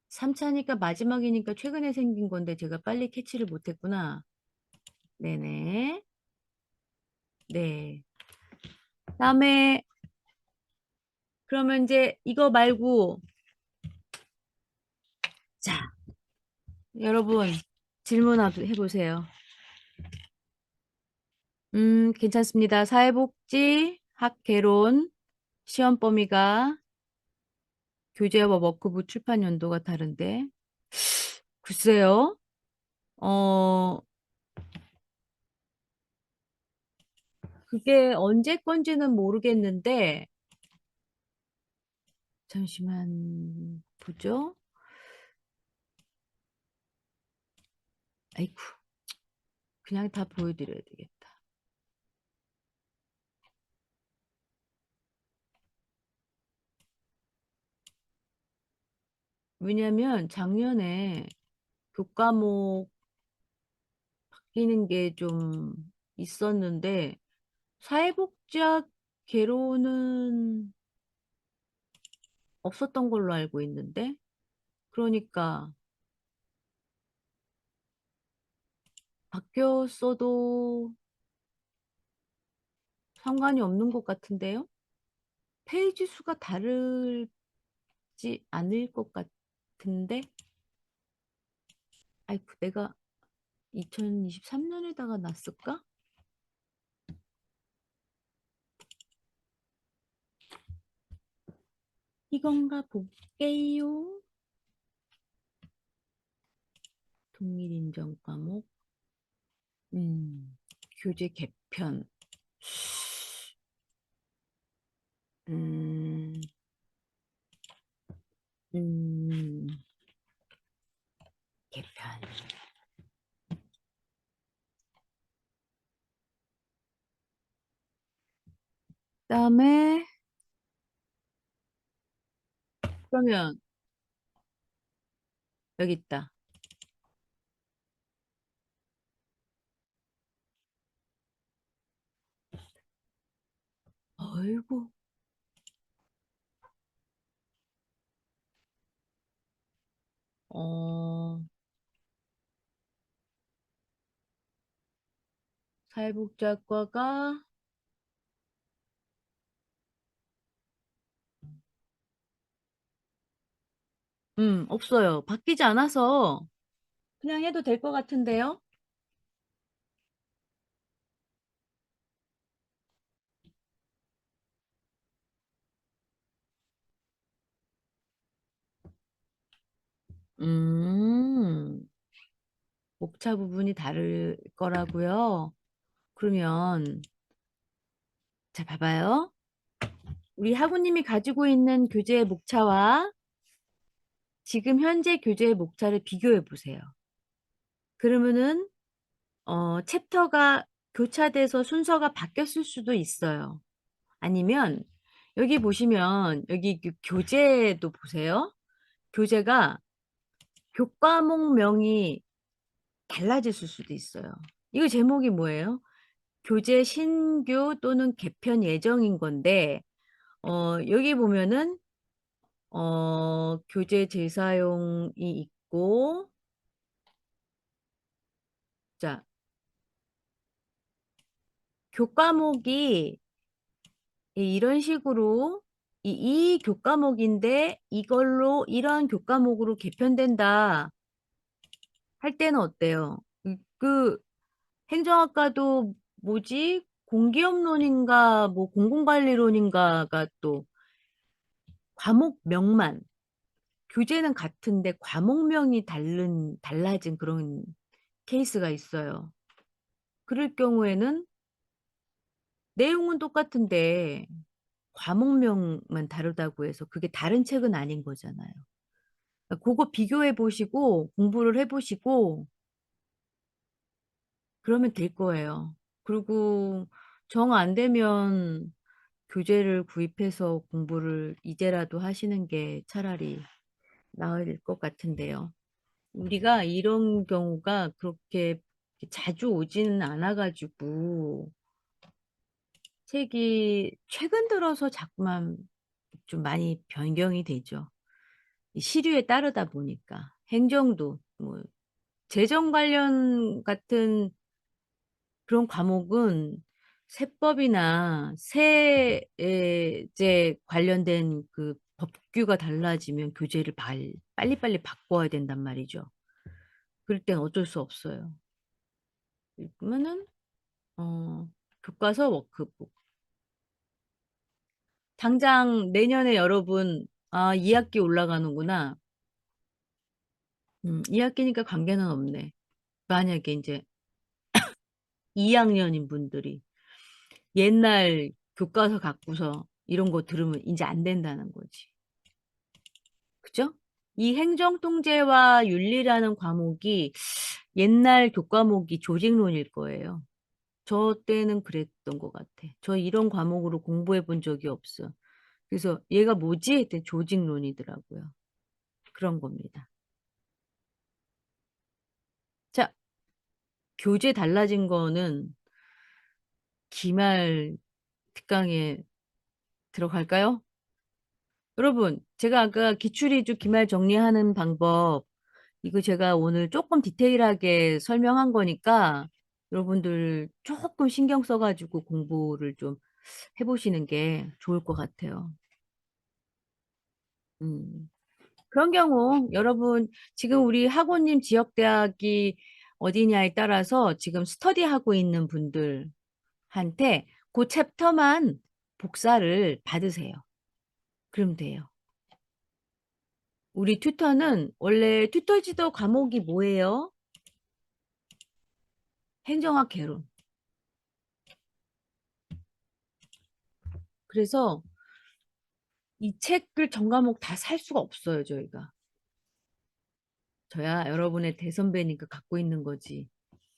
3차니까 마지막이니까 최근에 생긴 건데 제가 빨리 캐치를 못했구나. 네네. 네. 다음에, 그러면 이제 이거 말고, 자, 여러분, 질문 해보세요. 괜찮습니다. 사회복지, 학개론, 시험 범위가 교재와 워크북 출판 연도가 다른데, 글쎄요, 어, 그게 언제 건지는 모르겠는데, 잠시만, 보죠. 아이쿠, 그냥 다 보여드려야 되겠다. 왜냐면 작년에 교과목 바뀌는 게 좀 있었는데, 사회복지학 개론은 없었던 걸로 알고 있는데, 그러니까 바뀌었어도 상관이 없는 것 같은데요? 페이지 수가 다르지 않을 것 같은데? 아이고, 내가 2023년에다가 놨을까? 이건가 볼게요. 동일인정 과목. 교재 개편. 음, 음, 개편. 그다음에, 그러면 여기 있다. 아이고, 어, 사회복지학과가, 없어요. 바뀌지 않아서 그냥 해도 될 것 같은데요? 음, 목차 부분이 다를 거라고요. 그러면, 자, 봐봐요. 우리 학우님이 가지고 있는 교재의 목차와 지금 현재 교재의 목차를 비교해 보세요. 그러면은, 챕터가 교차돼서 순서가 바뀌었을 수도 있어요. 아니면, 여기 보시면, 여기 교재도 보세요. 교재가 교과목명이 달라졌을 수도 있어요. 이거 제목이 뭐예요? 교재 신규 또는 개편 예정인 건데, 여기 보면은, 교재 재사용이 있고, 자, 교과목이 이런 식으로, 이 교과목인데, 이걸로, 이런 교과목으로 개편된다. 할 때는 어때요? 그 행정학과도 뭐지? 공기업론인가 뭐 공공관리론인가가 또 과목명만 교재는 같은데 과목명이 달라진 그런 케이스가 있어요. 그럴 경우에는 내용은 똑같은데 과목명만 다르다고 해서 그게 다른 책은 아닌 거잖아요. 그러니까 그거 비교해 보시고 공부를 해 보시고 그러면 될 거예요. 그리고 정 안 되면 교재를 구입해서 공부를 이제라도 하시는 게 차라리 나을 것 같은데요. 우리가 이런 경우가 그렇게 자주 오지는 않아가지고 책이 최근 들어서 자꾸만 좀 많이 변경이 되죠. 이 시류에 따르다 보니까 행정도 뭐 재정 관련 같은 그런 과목은 세법이나 세제 관련된 그 법규가 달라지면 교재를 빨리빨리 바꿔야 된단 말이죠. 그럴 땐 어쩔 수 없어요. 그러면은 교과서 워크북. 당장 내년에 여러분 2학기 올라가는구나. 2학기니까 관계는 없네. 만약에 이제 2학년인 분들이 옛날 교과서 갖고서 이런 거 들으면 이제 안 된다는 거지. 그죠? 이 행정통제와 윤리라는 과목이 옛날 교과목이 조직론일 거예요. 저 때는 그랬던 것 같아. 저 이런 과목으로 공부해 본 적이 없어. 그래서 얘가 뭐지? 했더니 조직론이더라고요. 그런 겁니다. 자, 교재 달라진 거는 기말 특강에 들어갈까요? 여러분, 제가 아까 기출위주 기말 정리하는 방법, 이거 제가 오늘 조금 디테일하게 설명한 거니까 여러분들 조금 신경 써가지고 공부를 좀 해보시는 게 좋을 것 같아요. 음. 그런 경우 여러분 지금 우리 학우님 지역대학이 어디냐에 따라서 지금 스터디하고 있는 분들한테 그 챕터만 복사를 받으세요. 그럼 돼요. 우리 튜터는 원래 튜터 지도 과목이 뭐예요? 행정학 개론. 그래서 이 책을 전 과목 다 살 수가 없어요, 저희가. 저야 여러분의 대선배니까 갖고 있는 거지.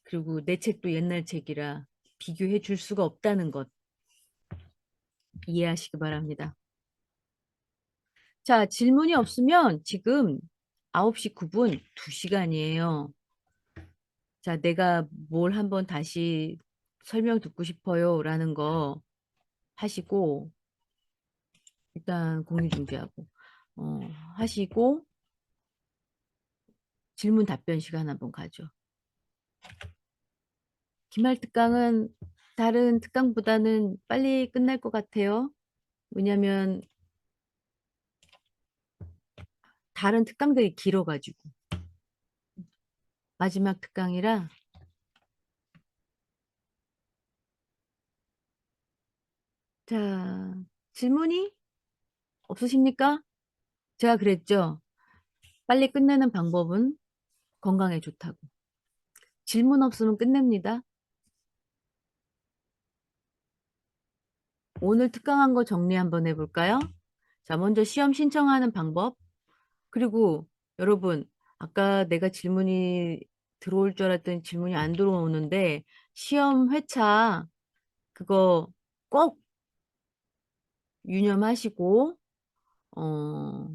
그리고 내 책도 옛날 책이라 비교해 줄 수가 없다는 것 이해하시기 바랍니다. 자, 질문이 없으면 지금 9시 9분 2시간이에요. 자, 내가 뭘 한번 다시 설명 듣고 싶어요 라는 거 하시고 일단 공유 중지하고 어, 하시고 질문 답변 시간 한번 가죠. 기말 특강은 다른 특강보다는 빨리 끝날 것 같아요. 왜냐면 다른 특강들이 길어가지고 마지막 특강이라 자 질문이 없으십니까? 제가 그랬죠. 빨리 끝내는 방법은 건강에 좋다고. 질문 없으면 끝냅니다. 오늘 특강한 거 정리 한번 해볼까요? 자, 먼저 시험 신청하는 방법. 그리고 여러분, 아까 내가 질문이 들어올 줄 알았더니 질문이 안 들어오는데 시험 회차 그거 꼭 유념하시고 어,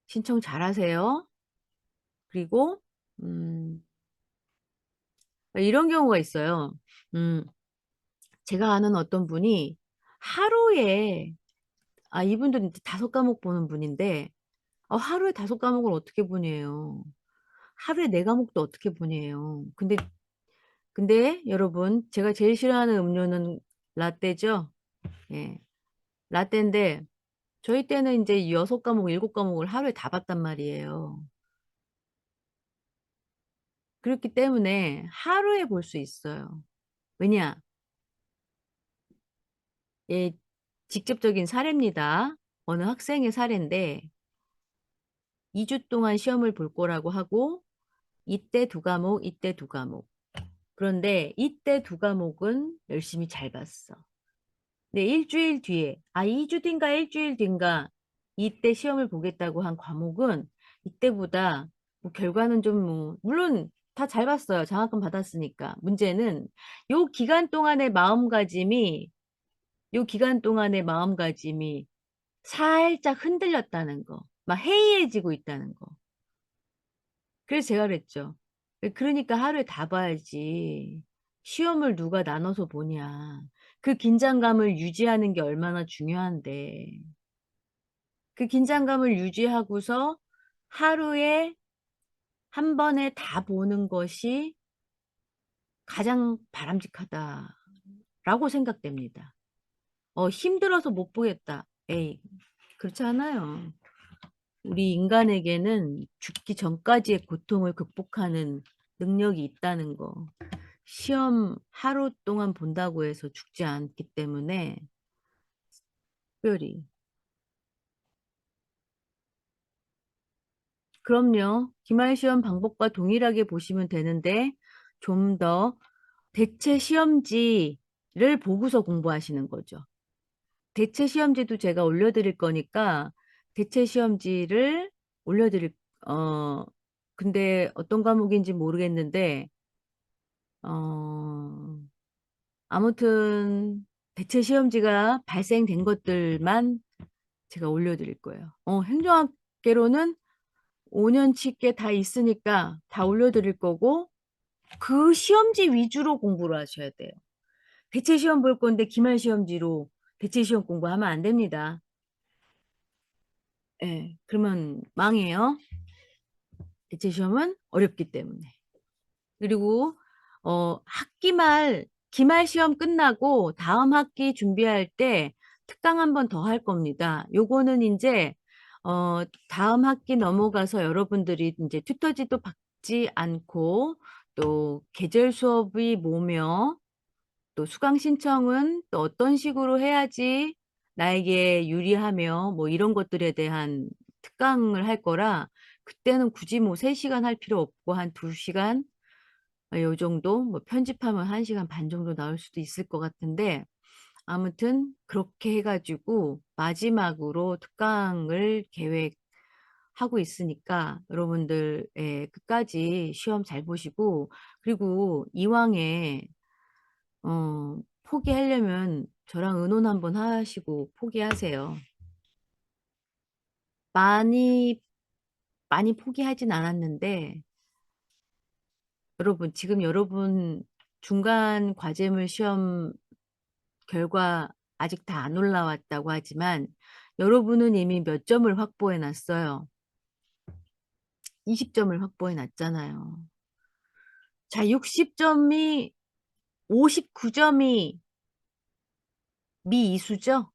신청 잘하세요. 그리고 이런 경우가 있어요. 음, 제가 아는 어떤 분이 하루에 이분들은 이제 5과목 보는 분인데 하루에 5과목을 어떻게 보내요? 하루에 4과목도 어떻게 보내요? 근데 여러분 제가 제일 싫어하는 음료는 라떼죠? 예. 라떼인데 저희 때는 이제 6과목, 7과목을 하루에 다 봤단 말이에요. 그렇기 때문에 하루에 볼 수 있어요. 왜냐? 예, 직접적인 사례입니다. 어느 학생의 사례인데 2주 동안 시험을 볼 거라고 하고 이때 두 과목, 이때 두 과목. 그런데 이때 두 과목은 열심히 잘 봤어. 근데 일주일 뒤에, 2주 뒤인가 일주일 뒤인가 이때 시험을 보겠다고 한 과목은 이때보다 뭐 결과는 좀 뭐, 물론 다 잘 봤어요. 장학금 받았으니까. 문제는 요 기간 동안의 마음가짐이, 요 기간 동안의 마음가짐이 살짝 흔들렸다는 거. 막 해이해지고 있다는 거. 그래서 제가 그랬죠. 그러니까 하루에 다 봐야지. 시험을 누가 나눠서 보냐. 그 긴장감을 유지하는 게 얼마나 중요한데. 그 긴장감을 유지하고서 하루에 한 번에 다 보는 것이 가장 바람직하다라고 생각됩니다. 힘들어서 못 보겠다. 에이, 그렇지 않아요. 우리 인간에게는 죽기 전까지의 고통을 극복하는 능력이 있다는 거. 시험 하루 동안 본다고 해서 죽지 않기 때문에 특별히. 그럼요. 기말 시험 방법과 동일하게 보시면 되는데 좀 더 대체 시험지를 보고서 공부하시는 거죠. 대체 시험지도 제가 올려드릴 거니까 대체 시험지를 올려드릴 어 근데 어떤 과목인지 모르겠는데 어 아무튼 대체 시험지가 발생된 것들만 제가 올려드릴 거예요. 행정학개로는 5년치 게 다 있으니까 다 올려드릴 거고 그 시험지 위주로 공부를 하셔야 돼요. 대체 시험 볼 건데 기말 시험지로 대체 시험 공부하면 안 됩니다. 예, 그러면 망해요. 대체 시험은 어렵기 때문에. 그리고 학기 말 기말 시험 끝나고 다음 학기 준비할 때 특강 한 번 더 할 겁니다. 요거는 이제 다음 학기 넘어가서 여러분들이 이제 튜터지도 받지 않고 또 계절 수업이 뭐며 또 수강 신청은 또 어떤 식으로 해야지 나에게 유리하며 뭐 이런 것들에 대한 특강을 할 거라 그때는 굳이 뭐 3시간 할 필요 없고 한 2시간 요 정도 뭐 편집하면 1시간 반 정도 나올 수도 있을 것 같은데 아무튼 그렇게 해가지고 마지막으로 특강을 계획하고 있으니까 여러분들 끝까지 시험 잘 보시고 그리고 이왕에 포기하려면 저랑 의논 한번 하시고 포기하세요. 많이 많이 포기하진 않았는데 여러분 지금 여러분 중간 과제물 시험 결과 아직 다 안 올라왔다고 하지만 여러분은 이미 몇 점을 확보해 놨어요. 20점을 확보해 놨잖아요. 자, 60점이 59점이 미이수죠?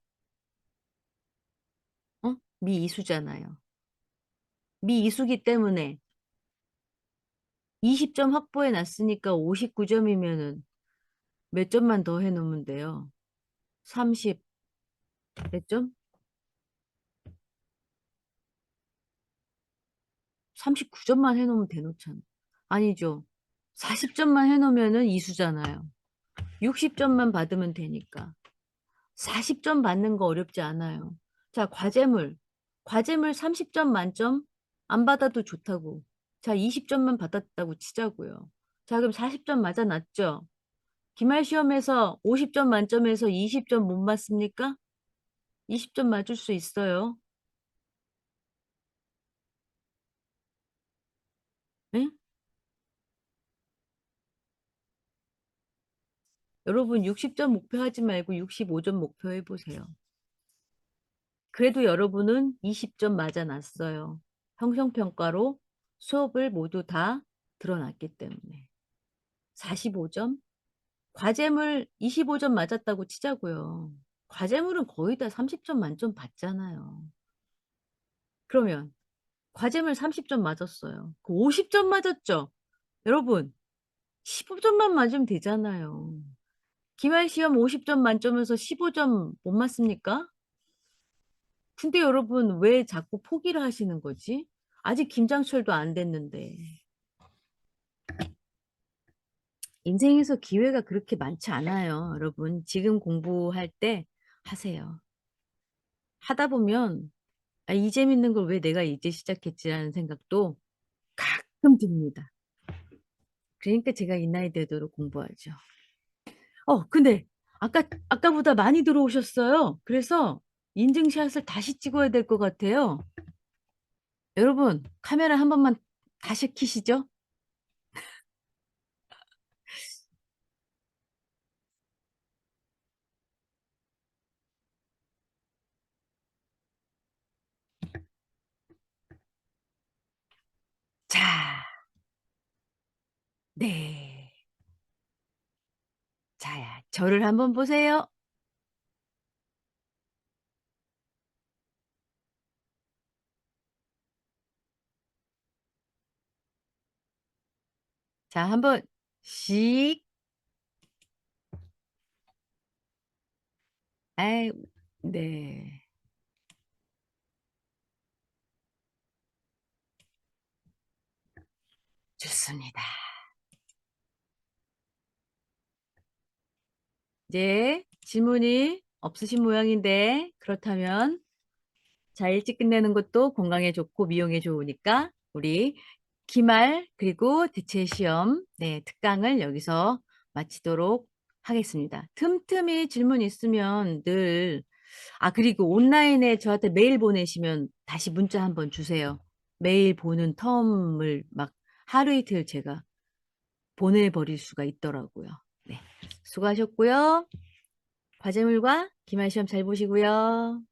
미이수잖아요. 미이수기 때문에 20점 확보해 놨으니까 59점이면은 몇 점만 더 해놓으면 돼요. 30, 몇 점? 39점만 해놓으면 대놓잖아. 아니죠. 40점만 해놓으면은 이수잖아요. 60점만 받으면 되니까. 40점 받는 거 어렵지 않아요. 자, 과제물. 과제물 30점 만점 안 받아도 좋다고. 자, 20점만 받았다고 치자고요. 자, 그럼 40점 맞아놨죠? 기말 시험에서 50점 만점에서 20점 못 맞습니까? 20점 맞을 수 있어요. 네? 여러분 60점 목표하지 말고 65점 목표 해보세요. 그래도 여러분은 20점 맞아놨어요. 형성평가로 수업을 모두 다 드러났기 때문에. 45점? 과제물 25점 맞았다고 치자고요. 과제물은 거의 다 30점 만점 받잖아요. 그러면 과제물 30점 맞았어요. 그 50점 맞았죠? 여러분, 15점만 맞으면 되잖아요. 기말 시험 50점 만점에서 15점 못 맞습니까? 근데 여러분, 왜 자꾸 포기를 하시는 거지? 아직 김장철도 안 됐는데. 인생에서 기회가 그렇게 많지 않아요, 여러분. 지금 공부할 때 하세요. 하다 보면, 아, 이 재밌는 걸 왜 내가 이제 시작했지라는 생각도 가끔 듭니다. 그러니까 제가 이 나이 되도록 공부하죠. 근데 아까보다 많이 들어오셨어요. 그래서 인증샷을 다시 찍어야 될 것 같아요. 여러분, 카메라 한 번만 다시 켜시죠. 자, 네. 자, 저를 한번 보세요. 자, 한번 씩. 아이, 네. 좋습니다. 이제 질문이 없으신 모양인데, 그렇다면, 자, 일찍 끝내는 것도 건강에 좋고 미용에 좋으니까, 우리 기말, 그리고 대체 시험, 네, 특강을 여기서 마치도록 하겠습니다. 틈틈이 질문 있으면 늘, 그리고 온라인에 저한테 메일 보내시면 다시 문자 한번 주세요. 메일 보는 텀을 막 하루 이틀 제가 보내버릴 수가 있더라고요. 네. 수고하셨고요. 과제물과 기말 시험 잘 보시고요.